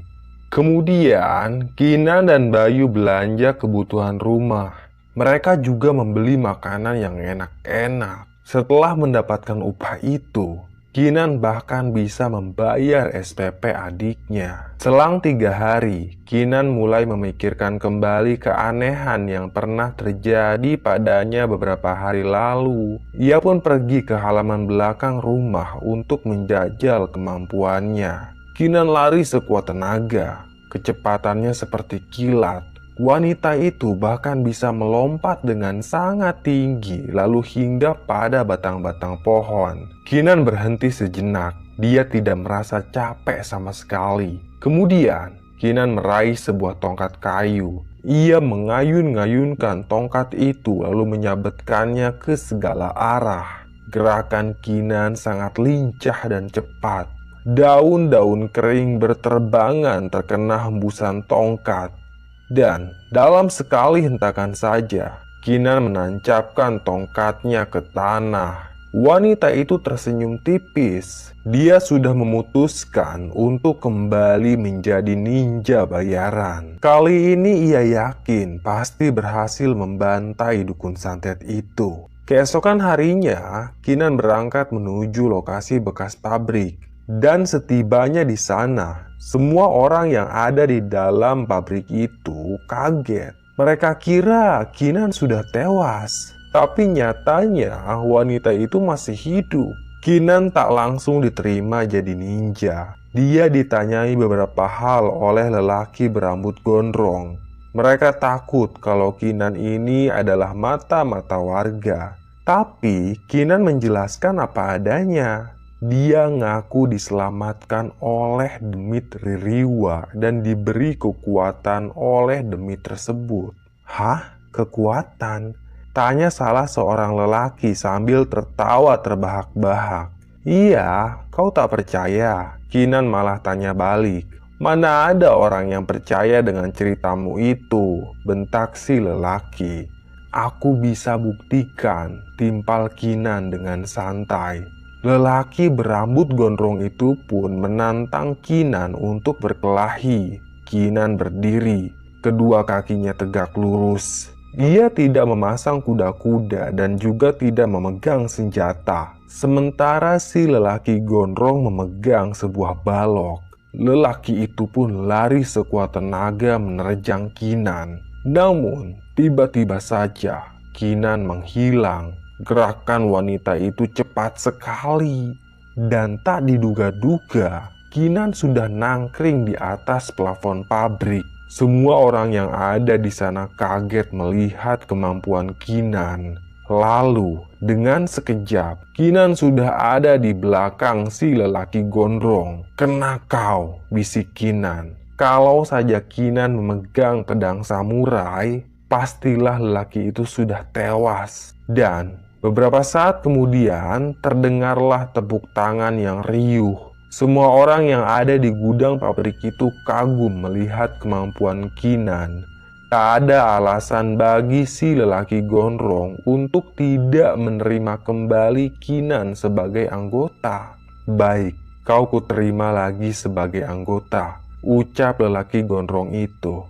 Kemudian Kinan dan Bayu belanja kebutuhan rumah. Mereka juga membeli makanan yang enak-enak. Setelah mendapatkan upah itu, Kinan bahkan bisa membayar SPP adiknya. Selang 3 hari, Kinan mulai memikirkan kembali keanehan yang pernah terjadi padanya beberapa hari lalu. Ia pun pergi ke halaman belakang rumah untuk menjajal kemampuannya. Kinan lari sekuat tenaga. Kecepatannya seperti kilat. Wanita itu bahkan bisa melompat dengan sangat tinggi lalu hinggap pada batang-batang pohon. Kinan berhenti sejenak. Dia tidak merasa capek sama sekali. Kemudian Kinan meraih sebuah tongkat kayu. Ia mengayun-ngayunkan tongkat itu lalu menyabetkannya ke segala arah. Gerakan Kinan sangat lincah dan cepat. Daun-daun kering berterbangan terkena hembusan tongkat. Dan dalam sekali hentakan saja, Kinan menancapkan tongkatnya ke tanah. Wanita itu tersenyum tipis. Dia sudah memutuskan untuk kembali menjadi ninja bayaran. Kali ini ia yakin pasti berhasil membantai dukun santet itu. Keesokan harinya, Kinan berangkat menuju lokasi bekas pabrik. Dan setibanya di sana, semua orang yang ada di dalam pabrik itu kaget. Mereka kira Kinan sudah tewas, tapi nyatanya wanita itu masih hidup. Kinan tak langsung diterima jadi ninja. Dia ditanyai beberapa hal oleh lelaki berambut gondrong. Mereka takut kalau Kinan ini adalah mata-mata warga. Tapi Kinan menjelaskan apa adanya. Dia ngaku diselamatkan oleh demit Ririwa dan diberi kekuatan oleh demit tersebut. "Hah? Kekuatan?" tanya salah seorang lelaki sambil tertawa terbahak-bahak. "Iya, kau tak percaya?" Kinan malah tanya balik. "Mana ada orang yang percaya dengan ceritamu itu?" bentak si lelaki. "Aku bisa buktikan," timpal Kinan dengan santai. Lelaki berambut gondrong itu pun menantang Kinan untuk berkelahi. Kinan berdiri, kedua kakinya tegak lurus. Dia tidak memasang kuda-kuda dan juga tidak memegang senjata. Sementara si lelaki gondrong memegang sebuah balok. Lelaki itu pun lari sekuat tenaga menerjang Kinan. Namun, tiba-tiba saja Kinan menghilang. Gerakan wanita itu cepat sekali. Dan tak diduga-duga, Kinan sudah nangkring di atas plafon pabrik. Semua orang yang ada di sana kaget melihat kemampuan Kinan. Lalu, dengan sekejap, Kinan sudah ada di belakang si lelaki gondrong. "Kena kau," bisik Kinan. Kalau saja Kinan memegang pedang samurai, pastilah lelaki itu sudah tewas. Dan beberapa saat kemudian terdengarlah tepuk tangan yang riuh. Semua orang yang ada di gudang pabrik itu kagum melihat kemampuan Kinan. Tak ada alasan bagi si lelaki gondrong untuk tidak menerima kembali Kinan sebagai anggota. Baik, kau kuterima lagi sebagai anggota, ucap lelaki gondrong itu.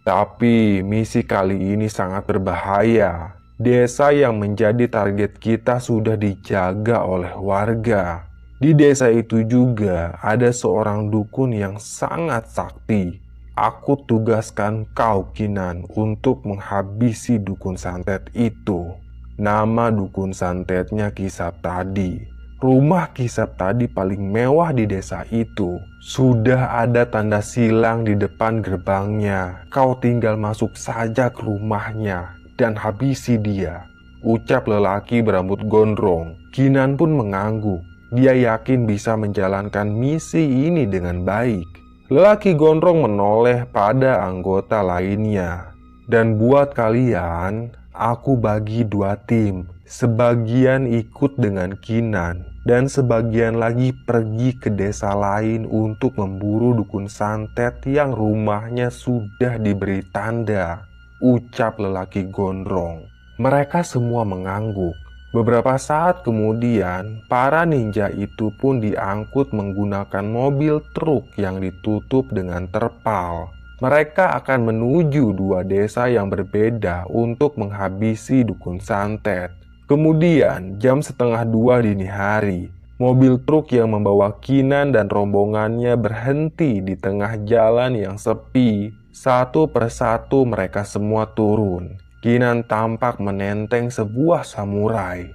Tapi misi kali ini sangat berbahaya. Desa yang menjadi target kita sudah dijaga oleh warga. Di desa itu juga ada seorang dukun yang sangat sakti. Aku tugaskan kau, Kinan, untuk menghabisi dukun santet itu. Nama dukun santetnya Kisap Tadi. Rumah Kisap Tadi paling mewah di desa itu. Sudah ada tanda silang di depan gerbangnya. Kau tinggal masuk saja ke rumahnya dan habisi dia, ucap lelaki berambut gondrong. Kinan pun mengangguk. Dia yakin bisa menjalankan misi ini dengan baik. Lelaki gondrong menoleh pada anggota lainnya. Dan buat kalian, aku bagi 2 tim. Sebagian ikut dengan Kinan dan sebagian lagi pergi ke desa lain untuk memburu dukun santet yang rumahnya sudah diberi tanda, ucap lelaki gondrong. Mereka semua mengangguk. Beberapa saat kemudian, para ninja itu pun diangkut menggunakan mobil truk yang ditutup dengan terpal. Mereka akan menuju 2 desa yang berbeda untuk menghabisi dukun santet. Kemudian, jam 1:30 dini hari, mobil truk yang membawa Kinan dan rombongannya berhenti di tengah jalan yang sepi. Satu persatu mereka semua turun. Kinan tampak menenteng sebuah samurai.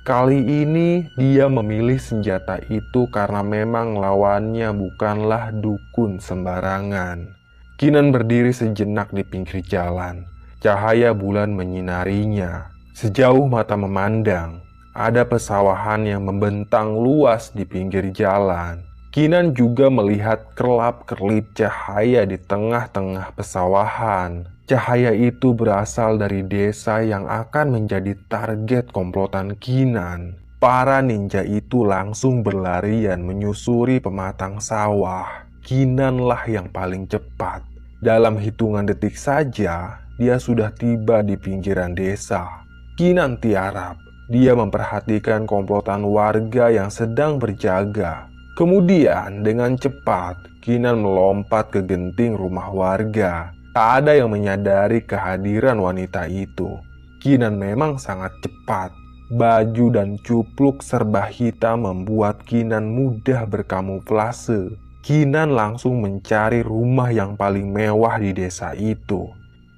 Kali ini dia memilih senjata itu karena memang lawannya bukanlah dukun sembarangan. Kinan berdiri sejenak di pinggir jalan. Cahaya bulan menyinarinya. Sejauh mata memandang, ada pesawahan yang membentang luas di pinggir jalan. Kinan juga melihat kerlap-kerlip cahaya di tengah-tengah pesawahan. Cahaya itu berasal dari desa yang akan menjadi target komplotan Kinan. Para ninja itu langsung berlarian menyusuri pematang sawah. Kinanlah yang paling cepat. Dalam hitungan detik saja, dia sudah tiba di pinggiran desa. Kinan tiarap. Dia memperhatikan komplotan warga yang sedang berjaga. Kemudian dengan cepat, Kinan melompat ke genting rumah warga. Tak ada yang menyadari kehadiran wanita itu. Kinan memang sangat cepat. Baju dan cupluk serba hitam membuat Kinan mudah berkamuflase. Kinan langsung mencari rumah yang paling mewah di desa itu.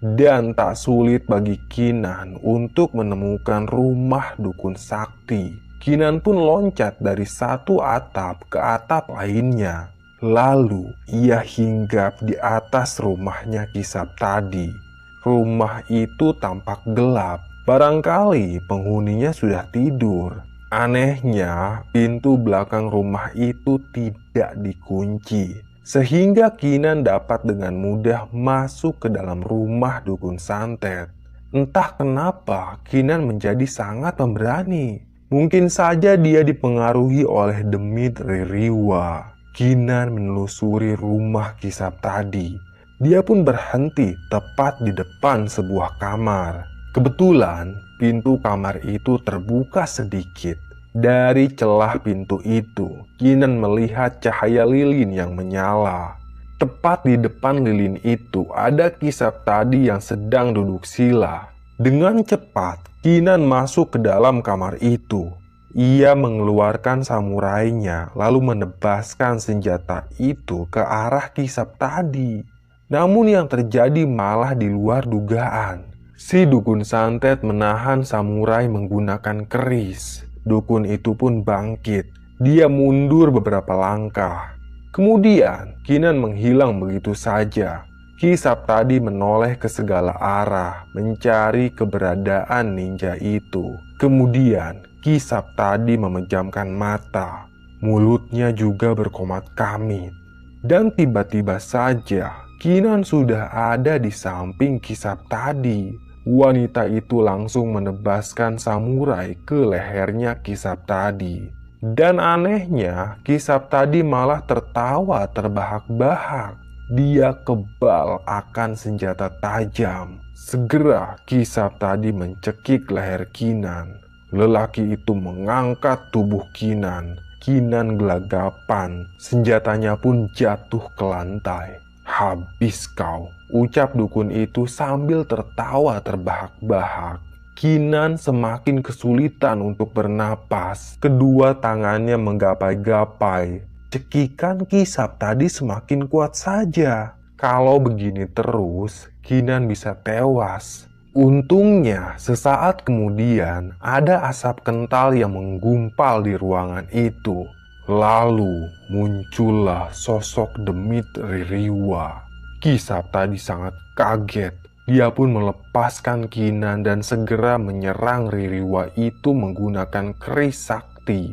Dan tak sulit bagi Kinan untuk menemukan rumah dukun sakti. Kinan pun loncat dari satu atap ke atap lainnya. Lalu ia hinggap di atas rumahnya Kisap Tadi. Rumah itu tampak gelap. Barangkali penghuninya sudah tidur. Anehnya, pintu belakang rumah itu tidak dikunci. Sehingga Kinan dapat dengan mudah masuk ke dalam rumah dukun santet. Entah kenapa Kinan menjadi sangat pemberani. Mungkin saja dia dipengaruhi oleh demit Ririwa. Kinan menelusuri rumah Kisap Tadi. Dia pun berhenti tepat di depan sebuah kamar. Kebetulan pintu kamar itu terbuka sedikit. Dari celah pintu itu, Kinan melihat cahaya lilin yang menyala. Tepat di depan lilin itu ada Kisap Tadi yang sedang duduk sila. Dengan cepat, Kinan masuk ke dalam kamar itu. Ia mengeluarkan samurainya lalu menebaskan senjata itu ke arah Kisap Tadi. Namun yang terjadi malah di luar dugaan. Si dukun santet menahan samurai menggunakan keris. Dukun itu pun bangkit. Dia mundur beberapa langkah. Kemudian Kinan menghilang begitu saja. Kisap Tadi menoleh ke segala arah mencari keberadaan ninja itu. Kemudian Kisap Tadi memejamkan mata. Mulutnya juga berkomat kamit. Dan tiba-tiba saja Kinan sudah ada di samping Kisap Tadi. Wanita itu langsung menebaskan samurai ke lehernya Kisap Tadi. Dan anehnya, Kisap Tadi malah tertawa terbahak-bahak. Dia kebal akan senjata tajam. Segera Kisap Tadi mencekik leher Kinan. Lelaki itu mengangkat tubuh Kinan. Kinan gelagapan, senjatanya pun jatuh ke lantai. "Habis kau," ucap dukun itu sambil tertawa terbahak-bahak. Kinan semakin kesulitan untuk bernapas. Kedua tangannya menggapai-gapai. Cekikan Kisap tadi semakin kuat saja. Kalau begini terus, Kinan bisa tewas. Untungnya, sesaat kemudian ada asap kental yang menggumpal di ruangan itu. Lalu muncullah sosok demit Ririwa. Kisap tadi sangat kaget. Dia pun melepaskan Kinan dan segera menyerang Ririwa itu menggunakan keris sakti.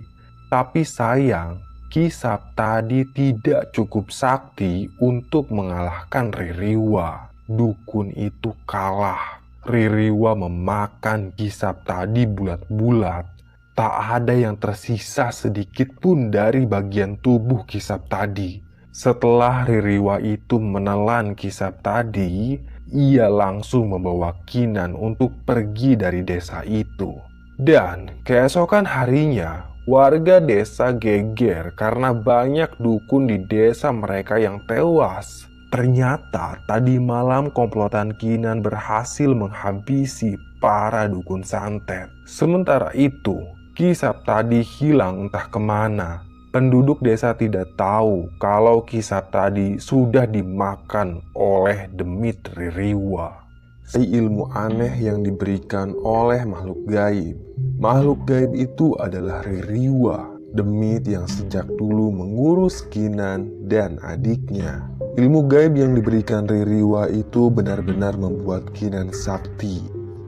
Tapi sayang, Kisap tadi tidak cukup sakti untuk mengalahkan Ririwa. Dukun itu kalah. Ririwa memakan Kisap tadi bulat-bulat. Tak ada yang tersisa sedikit pun dari bagian tubuh Kisap tadi. Setelah Ririwa itu menelan Kisap tadi, ia langsung membawa Kinan untuk pergi dari desa itu. Dan keesokan harinya, warga desa geger karena banyak dukun di desa mereka yang tewas. Ternyata tadi malam komplotan Kinan berhasil menghabisi para dukun santet. Sementara itu, Kisap tadi hilang entah kemana. Penduduk desa tidak tahu kalau Kisap tadi sudah dimakan oleh demit Ririwa. Ilmu aneh yang diberikan oleh makhluk gaib. Makhluk gaib itu adalah Ririwa, demit yang sejak dulu mengurus Kinan dan adiknya. Ilmu gaib yang diberikan Ririwa itu benar-benar membuat Kinan sakti.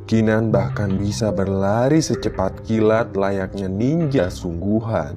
Kinan bahkan bisa berlari secepat kilat layaknya ninja sungguhan.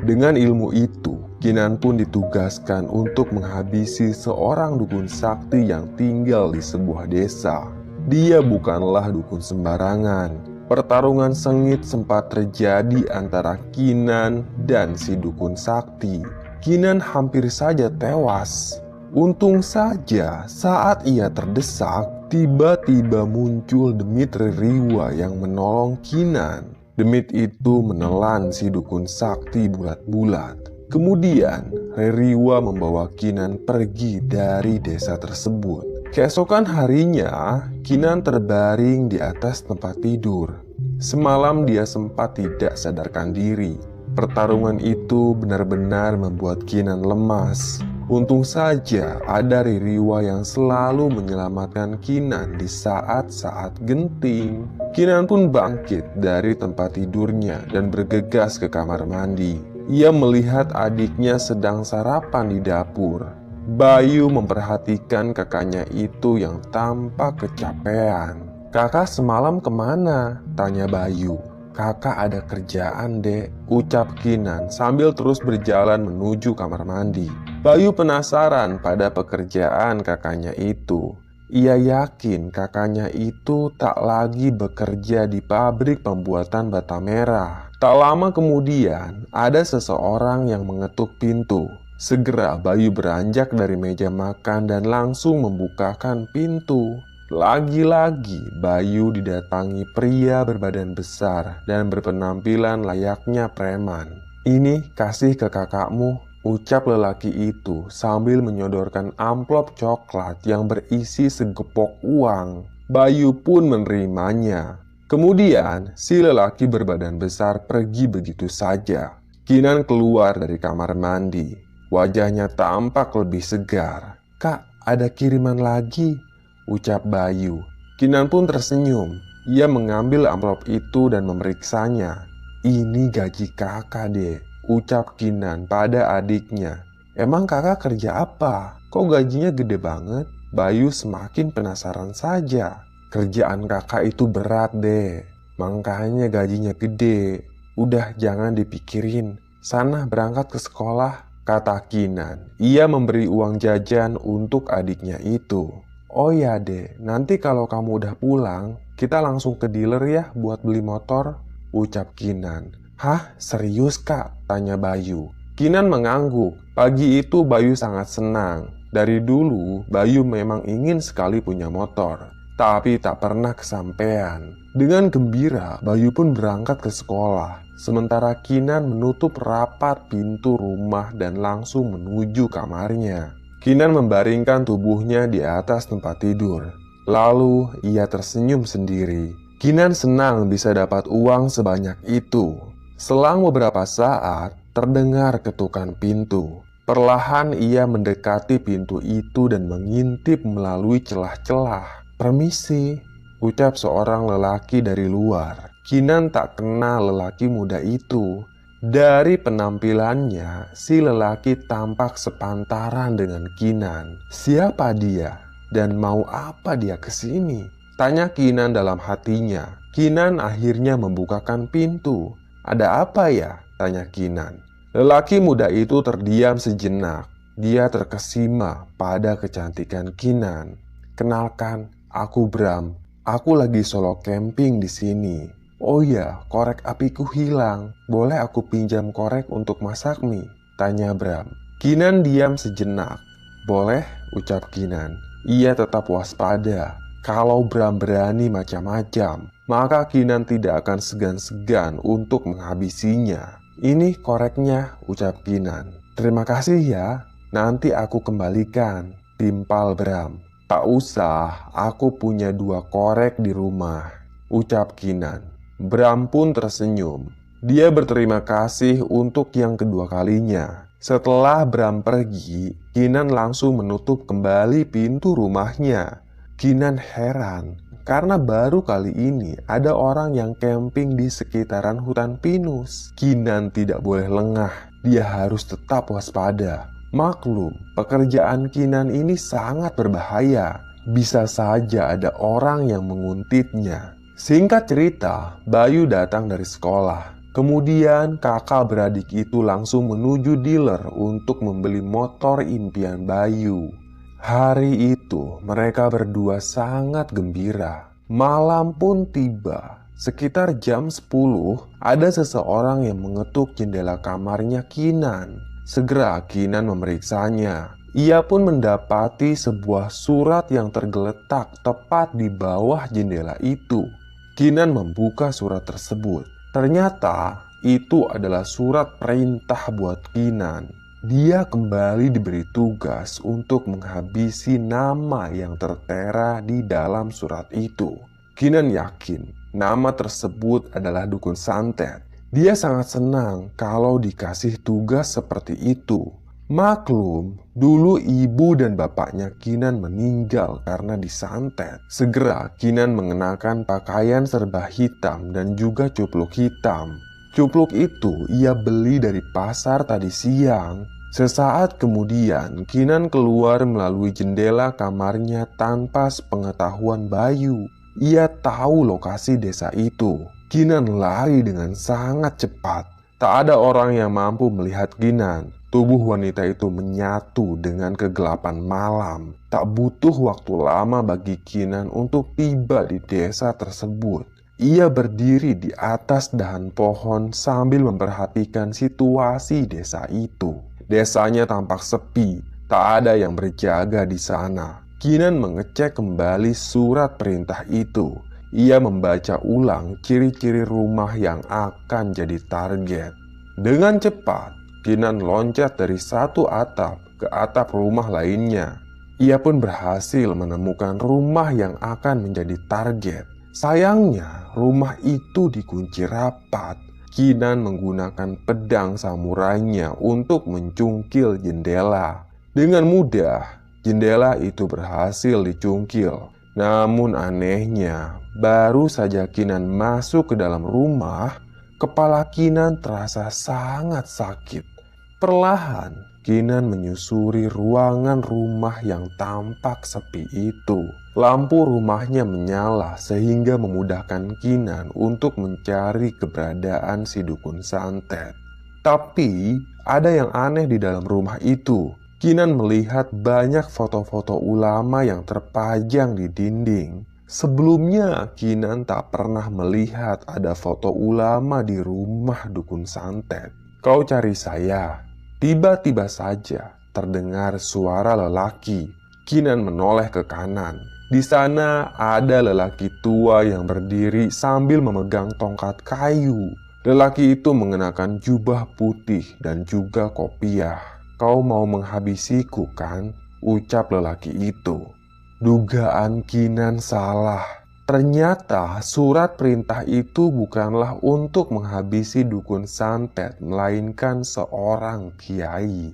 Dengan ilmu itu, Kinan pun ditugaskan untuk menghabisi seorang dukun sakti yang tinggal di sebuah desa. Dia bukanlah dukun sembarangan. Pertarungan sengit sempat terjadi antara Kinan dan si dukun sakti. Kinan hampir saja tewas. Untung saja saat ia terdesak, tiba-tiba muncul demit Ririwa yang menolong Kinan. Demit itu menelan si dukun sakti bulat-bulat. Kemudian Ririwa membawa Kinan pergi dari desa tersebut. Keesokan harinya, Kinan terbaring di atas tempat tidur. Semalam dia sempat tidak sadarkan diri. Pertarungan itu benar-benar membuat Kinan lemas. Untung saja ada Ririwa yang selalu menyelamatkan Kinan di saat-saat genting. Kinan pun bangkit dari tempat tidurnya dan bergegas ke kamar mandi. Ia melihat adiknya sedang sarapan di dapur. Bayu memperhatikan kakaknya itu yang tampak kecapean. "Kakak semalam kemana?" tanya Bayu. "Kakak ada kerjaan, Dek," ucap Kinan sambil terus berjalan menuju kamar mandi. Bayu penasaran pada pekerjaan kakaknya itu. Ia yakin kakaknya itu tak lagi bekerja di pabrik pembuatan bata merah. Tak lama kemudian, ada seseorang yang mengetuk pintu. Segera Bayu beranjak dari meja makan dan langsung membukakan pintu. Lagi-lagi Bayu didatangi pria berbadan besar dan berpenampilan layaknya preman. "Ini kasih ke kakakmu," ucap lelaki itu sambil menyodorkan amplop coklat yang berisi segepok uang. Bayu pun menerimanya. Kemudian si lelaki berbadan besar pergi begitu saja. Kinan keluar dari kamar mandi. Wajahnya tampak lebih segar. "Kak, ada kiriman lagi," ucap Bayu. Kinan pun tersenyum. Ia mengambil amplop itu dan memeriksanya. "Ini gaji kakak, Dek," ucap Kinan pada adiknya. "Emang kakak kerja apa? Kok gajinya gede banget?" Bayu semakin penasaran saja. "Kerjaan kakak itu berat, Dek. Makanya gajinya gede. Udah jangan dipikirin. Sana berangkat ke sekolah," kata Kinan. Ia memberi uang jajan untuk adiknya itu. "Oh ya, Dek, nanti kalau kamu udah pulang, kita langsung ke dealer ya buat beli motor," ucap Kinan. "Hah, serius, Kak?" tanya Bayu. Kinan mengangguk. Pagi itu Bayu sangat senang. Dari dulu, Bayu memang ingin sekali punya motor. tapi tak pernah kesampaian. Dengan gembira, Bayu pun berangkat ke sekolah. Sementara Kinan menutup rapat pintu rumah dan langsung menuju kamarnya. Kinan membaringkan tubuhnya di atas tempat tidur. Lalu ia tersenyum sendiri. Kinan senang bisa dapat uang sebanyak itu. Selang beberapa saat, terdengar ketukan pintu. Perlahan ia mendekati pintu itu dan mengintip melalui celah-celah. "Permisi," ucap seorang lelaki dari luar. Kinan tak kenal lelaki muda itu. Dari penampilannya, si lelaki tampak sepantaran dengan Kinan. Siapa dia? Dan mau apa dia kesini? Tanya Kinan dalam hatinya. Kinan akhirnya membukakan pintu. "Ada apa ya?" tanya Kinan. Lelaki muda itu terdiam sejenak. Dia terkesima pada kecantikan Kinan. "Kenalkan, aku Bram. Aku lagi solo camping di sini." "Oh ya, korek apiku hilang. Boleh aku pinjam korek untuk masak mie?" tanya Bram. Kinan diam sejenak. "Boleh," ucap Kinan. Ia tetap waspada. Kalau Bram berani macam-macam, maka Kinan tidak akan segan-segan untuk menghabisinya. "Ini koreknya," ucap Kinan. "Terima kasih ya, nanti aku kembalikan," timpal Bram. "Tak usah, aku punya 2 korek di rumah," ucap Kinan. Bram pun tersenyum. Dia berterima kasih untuk yang kedua kalinya. Setelah Bram pergi, Kinan langsung menutup kembali pintu rumahnya. Kinan heran karena baru kali ini ada orang yang camping di sekitaran hutan pinus. Kinan tidak boleh lengah, dia harus tetap waspada. Maklum, pekerjaan Kinan ini sangat berbahaya. Bisa saja ada orang yang menguntitnya. Singkat cerita, Bayu datang dari sekolah. Kemudian kakak beradik itu langsung menuju dealer untuk membeli motor impian Bayu. Hari itu mereka berdua sangat gembira. Malam pun tiba. Sekitar jam 10, ada seseorang yang mengetuk jendela kamarnya Kinan. Segera Kinan memeriksanya. Ia pun mendapati sebuah surat yang tergeletak tepat di bawah jendela itu. Kinan membuka surat tersebut. Ternyata itu adalah surat perintah buat Kinan. Dia kembali diberi tugas untuk menghabisi nama yang tertera di dalam surat itu. Kinan yakin nama tersebut adalah Dukun Santet. Dia sangat senang kalau dikasih tugas seperti itu. Maklum, dulu ibu dan bapaknya Kinan meninggal karena disantet. Segera Kinan mengenakan pakaian serba hitam dan juga cupluk hitam. Cupluk itu ia beli dari pasar tadi siang. Sesaat kemudian Kinan keluar melalui jendela kamarnya tanpa sepengetahuan Bayu. Ia tahu lokasi desa itu. Kinan lari dengan sangat cepat. Tak ada orang yang mampu melihat Kinan. Tubuh wanita itu menyatu dengan kegelapan malam. Tak butuh waktu lama bagi Kinan untuk tiba di desa tersebut. Ia berdiri di atas dahan pohon sambil memperhatikan situasi desa itu. Desanya tampak sepi, tak ada yang berjaga di sana. Kinan mengecek kembali surat perintah itu. Ia membaca ulang ciri-ciri rumah yang akan jadi target. Dengan cepat, Kinan loncat dari satu atap ke atap rumah lainnya. Ia pun berhasil menemukan rumah yang akan menjadi target. Sayangnya, rumah itu dikunci rapat. Kinan menggunakan pedang samurainya untuk mencungkil jendela. Dengan mudah, jendela itu berhasil dicungkil. Namun anehnya, baru saja Kinan masuk ke dalam rumah, kepala Kinan terasa sangat sakit. Perlahan, Kinan menyusuri ruangan rumah yang tampak sepi itu. Lampu rumahnya menyala sehingga memudahkan Kinan untuk mencari keberadaan si Dukun Santet. Tapi, ada yang aneh di dalam rumah itu. Kinan melihat banyak foto-foto ulama yang terpajang di dinding. Sebelumnya, Kinan tak pernah melihat ada foto ulama di rumah Dukun Santet. "Kau cari saya?" Tiba-tiba saja terdengar suara lelaki. Kinan menoleh ke kanan. Di sana ada lelaki tua yang berdiri sambil memegang tongkat kayu. Lelaki itu mengenakan jubah putih dan juga kopiah. "Kau mau menghabisiku, kan?" ucap lelaki itu. Dugaan Kinan salah. Ternyata surat perintah itu bukanlah untuk menghabisi dukun santet, melainkan seorang kiai.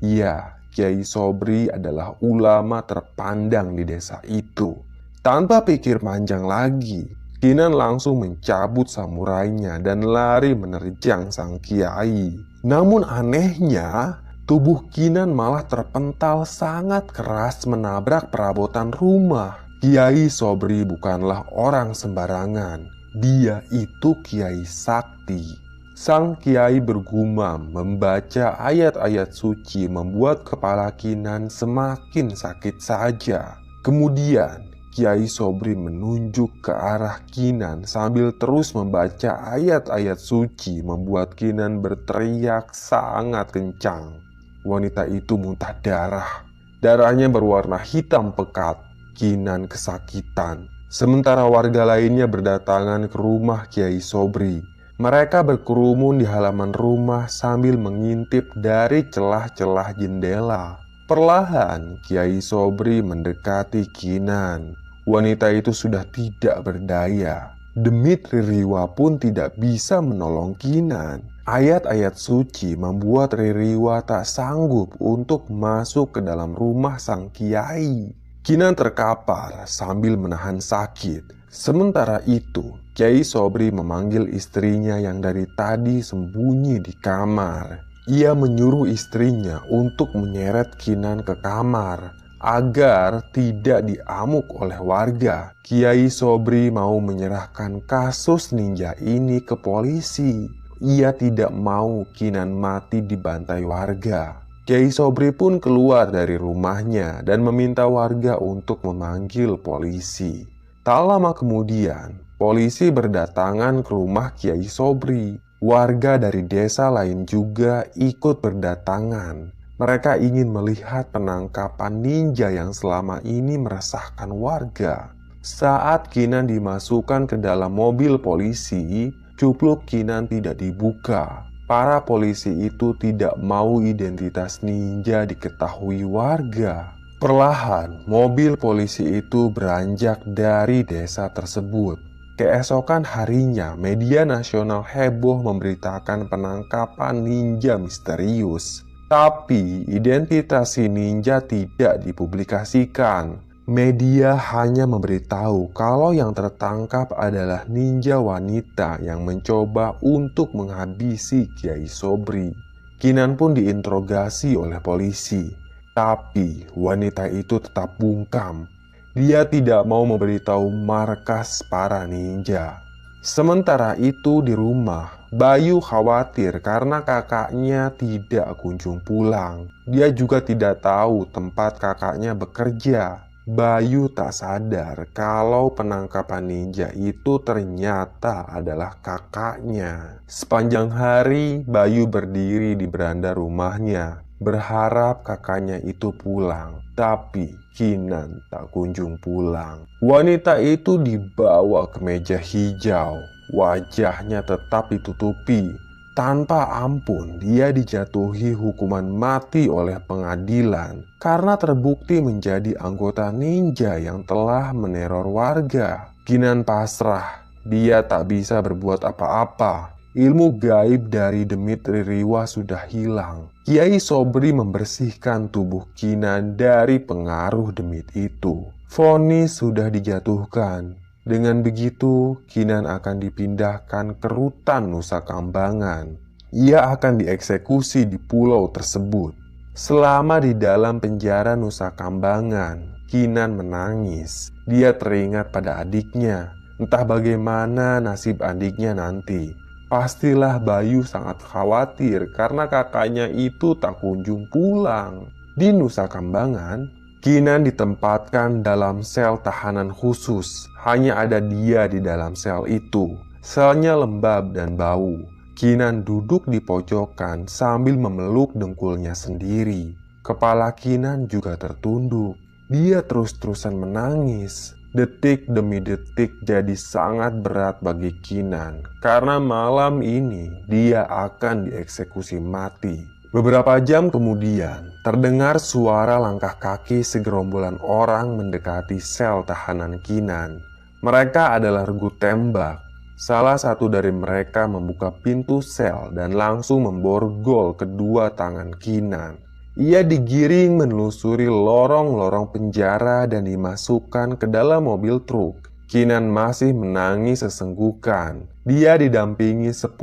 Ya, Kiai Sobri adalah ulama terpandang di desa itu. Tanpa pikir panjang lagi, Kinan langsung mencabut samurainya dan lari menerjang sang kiai. Namun anehnya, tubuh Kinan malah terpental sangat keras menabrak perabotan rumah. Kiai Sobri bukanlah orang sembarangan. Dia itu Kiai Sakti. Sang kiai bergumam membaca ayat-ayat suci membuat kepala Kinan semakin sakit saja. Kemudian Kiai Sobri menunjuk ke arah Kinan sambil terus membaca ayat-ayat suci membuat Kinan berteriak sangat kencang. Wanita itu muntah darah. Darahnya berwarna hitam pekat. Kinan kesakitan. Sementara warga lainnya berdatangan ke rumah Kiai Sobri. Mereka berkerumun di halaman rumah sambil mengintip dari celah-celah jendela. Perlahan Kiai Sobri mendekati Kinan. Wanita itu sudah tidak berdaya. Demit Ririwa pun tidak bisa menolong Kinan. Ayat-ayat suci membuat Ririwa tak sanggup untuk masuk ke dalam rumah sang kiai. Kinan terkapar sambil menahan sakit. Sementara itu, Kiai Sobri memanggil istrinya yang dari tadi sembunyi di kamar. Ia menyuruh istrinya untuk menyeret Kinan ke kamar agar tidak diamuk oleh warga. Kiai Sobri mau menyerahkan kasus ninja ini ke polisi. Ia tidak mau Kinan mati dibantai warga. Kiai Sobri pun keluar dari rumahnya dan meminta warga untuk memanggil polisi. Tak lama kemudian, polisi berdatangan ke rumah Kiai Sobri. Warga dari desa lain juga ikut berdatangan. Mereka ingin melihat penangkapan ninja yang selama ini meresahkan warga. Saat Kinan dimasukkan ke dalam mobil polisi, cupluk Kinan tidak dibuka. Para polisi itu tidak mau identitas ninja diketahui warga. Perlahan, mobil polisi itu beranjak dari desa tersebut. Keesokan harinya, media nasional heboh memberitakan penangkapan ninja misterius. Tapi, identitas si ninja tidak dipublikasikan. Media hanya memberitahu kalau yang tertangkap adalah ninja wanita yang mencoba untuk menghabisi Kiai Sobri. Kinan pun diinterogasi oleh polisi. Tapi wanita itu tetap bungkam. Dia tidak mau memberitahu markas para ninja. Sementara itu di rumah, Bayu khawatir karena kakaknya tidak kunjung pulang. Dia juga tidak tahu tempat kakaknya bekerja. Bayu tak sadar kalau penangkapan ninja itu ternyata adalah kakaknya. Sepanjang hari, Bayu berdiri di beranda rumahnya, berharap kakaknya itu pulang. Tapi Kinan tak kunjung pulang. Wanita itu dibawa ke meja hijau. Wajahnya tetap ditutupi. Tanpa ampun, dia dijatuhi hukuman mati oleh pengadilan karena terbukti menjadi anggota ninja yang telah meneror warga. Kinan pasrah, dia tak bisa berbuat apa-apa. Ilmu gaib dari Demit Ririwa sudah hilang. Kiai Sobri membersihkan tubuh Kinan dari pengaruh demit itu. Vonis sudah dijatuhkan. Dengan begitu, Kinan akan dipindahkan ke rutan Nusa Kambangan. Ia akan dieksekusi di pulau tersebut. Selama di dalam penjara Nusa Kambangan, Kinan menangis. Dia teringat pada adiknya. Entah bagaimana nasib adiknya nanti. Pastilah Bayu sangat khawatir karena kakaknya itu tak kunjung pulang. Di Nusa Kambangan, Kinan ditempatkan dalam sel tahanan khusus. Hanya ada dia di dalam sel itu. Selnya lembab dan bau. Kinan duduk di pojokan sambil memeluk dengkulnya sendiri. Kepala Kinan juga tertunduk. Dia terus-terusan menangis. Detik demi detik jadi sangat berat bagi Kinan karena malam ini dia akan dieksekusi mati. Beberapa jam kemudian, terdengar suara langkah kaki segerombolan orang mendekati sel tahanan Kinan. Mereka adalah regu tembak. Salah satu dari mereka membuka pintu sel dan langsung memborgol kedua tangan Kinan. Ia digiring menelusuri lorong-lorong penjara dan dimasukkan ke dalam mobil truk. Kinan masih menangis sesenggukan. Dia didampingi 10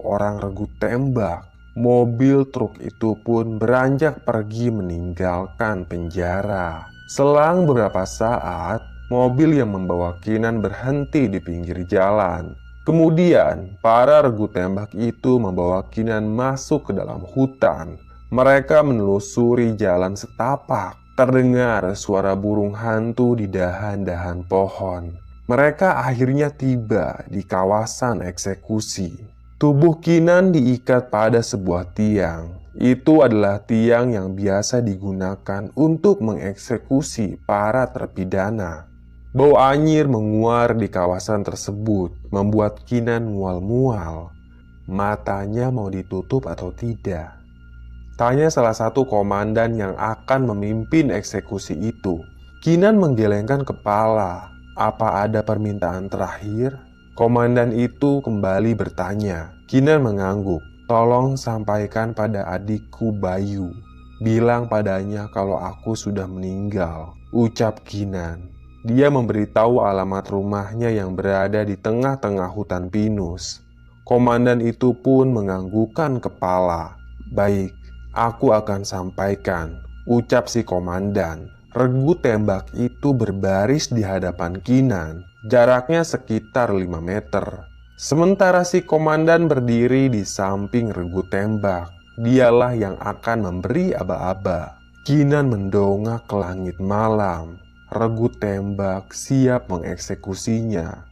orang regu tembak. Mobil truk itu pun beranjak pergi meninggalkan penjara. Selang beberapa saat, mobil yang membawa Kinan berhenti di pinggir jalan. Kemudian, para regu tembak itu membawa Kinan masuk ke dalam hutan. Mereka menelusuri jalan setapak. Terdengar suara burung hantu di dahan-dahan pohon. Mereka akhirnya tiba di kawasan eksekusi. Tubuh Kinan diikat pada sebuah tiang. Itu adalah tiang yang biasa digunakan untuk mengeksekusi para terpidana. Bau anyir menguar di kawasan tersebut, membuat Kinan mual-mual. Matanya mau ditutup atau tidak? Tanya salah satu komandan yang akan memimpin eksekusi itu. Kinan menggelengkan kepala. Apa ada permintaan terakhir? Komandan itu kembali bertanya. Kinan mengangguk. Tolong sampaikan pada adikku Bayu. Bilang padanya kalau aku sudah meninggal, ucap Kinan. Dia memberitahu alamat rumahnya yang berada di tengah-tengah hutan pinus. Komandan itu pun menganggukkan kepala. Baik, aku akan sampaikan, ucap si komandan. Regu tembak itu berbaris di hadapan Kinan, jaraknya sekitar 5 meter. Sementara si komandan berdiri di samping regu tembak, dialah yang akan memberi aba-aba. Kinan mendongak ke langit malam. Regu tembak siap mengeksekusinya.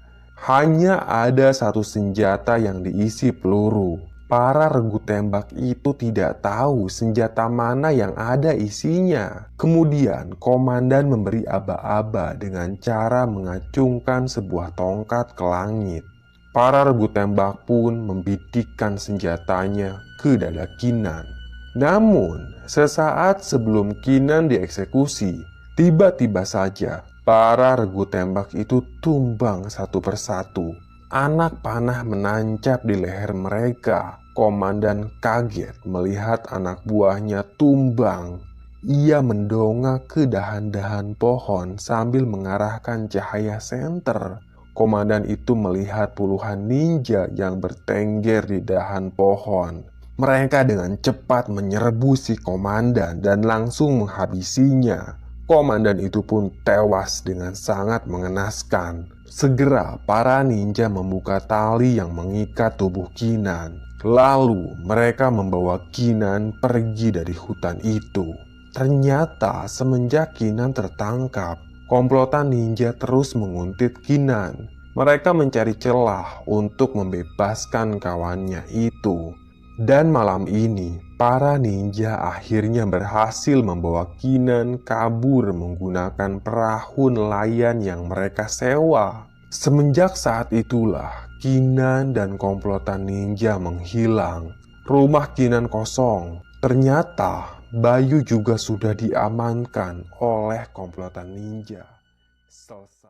Hanya ada satu senjata yang diisi peluru. Para regu tembak itu tidak tahu senjata mana yang ada isinya. Kemudian komandan memberi aba-aba dengan cara mengacungkan sebuah tongkat ke langit. Para regu tembak pun membidikkan senjatanya ke dada Kinan. Namun, sesaat sebelum Kinan dieksekusi, tiba-tiba saja para regu tembak itu tumbang satu persatu. Anak panah menancap di leher mereka. Komandan kaget melihat anak buahnya tumbang. Ia mendongak ke dahan-dahan pohon sambil mengarahkan cahaya senter. Komandan itu melihat puluhan ninja yang bertengger di dahan pohon. Mereka dengan cepat menyerbu si komandan dan langsung menghabisinya. Komandan itu pun tewas dengan sangat mengenaskan. Segera para ninja membuka tali yang mengikat tubuh Kinan. Lalu mereka membawa Kinan pergi dari hutan itu. Ternyata semenjak Kinan tertangkap, komplotan ninja terus menguntit Kinan. Mereka mencari celah untuk membebaskan kawannya itu. Dan malam ini, para ninja akhirnya berhasil membawa Kinan kabur menggunakan perahu nelayan yang mereka sewa. Semenjak saat itulah, Kinan dan komplotan ninja menghilang. Rumah Kinan kosong. Ternyata Bayu juga sudah diamankan oleh komplotan ninja. Selesai.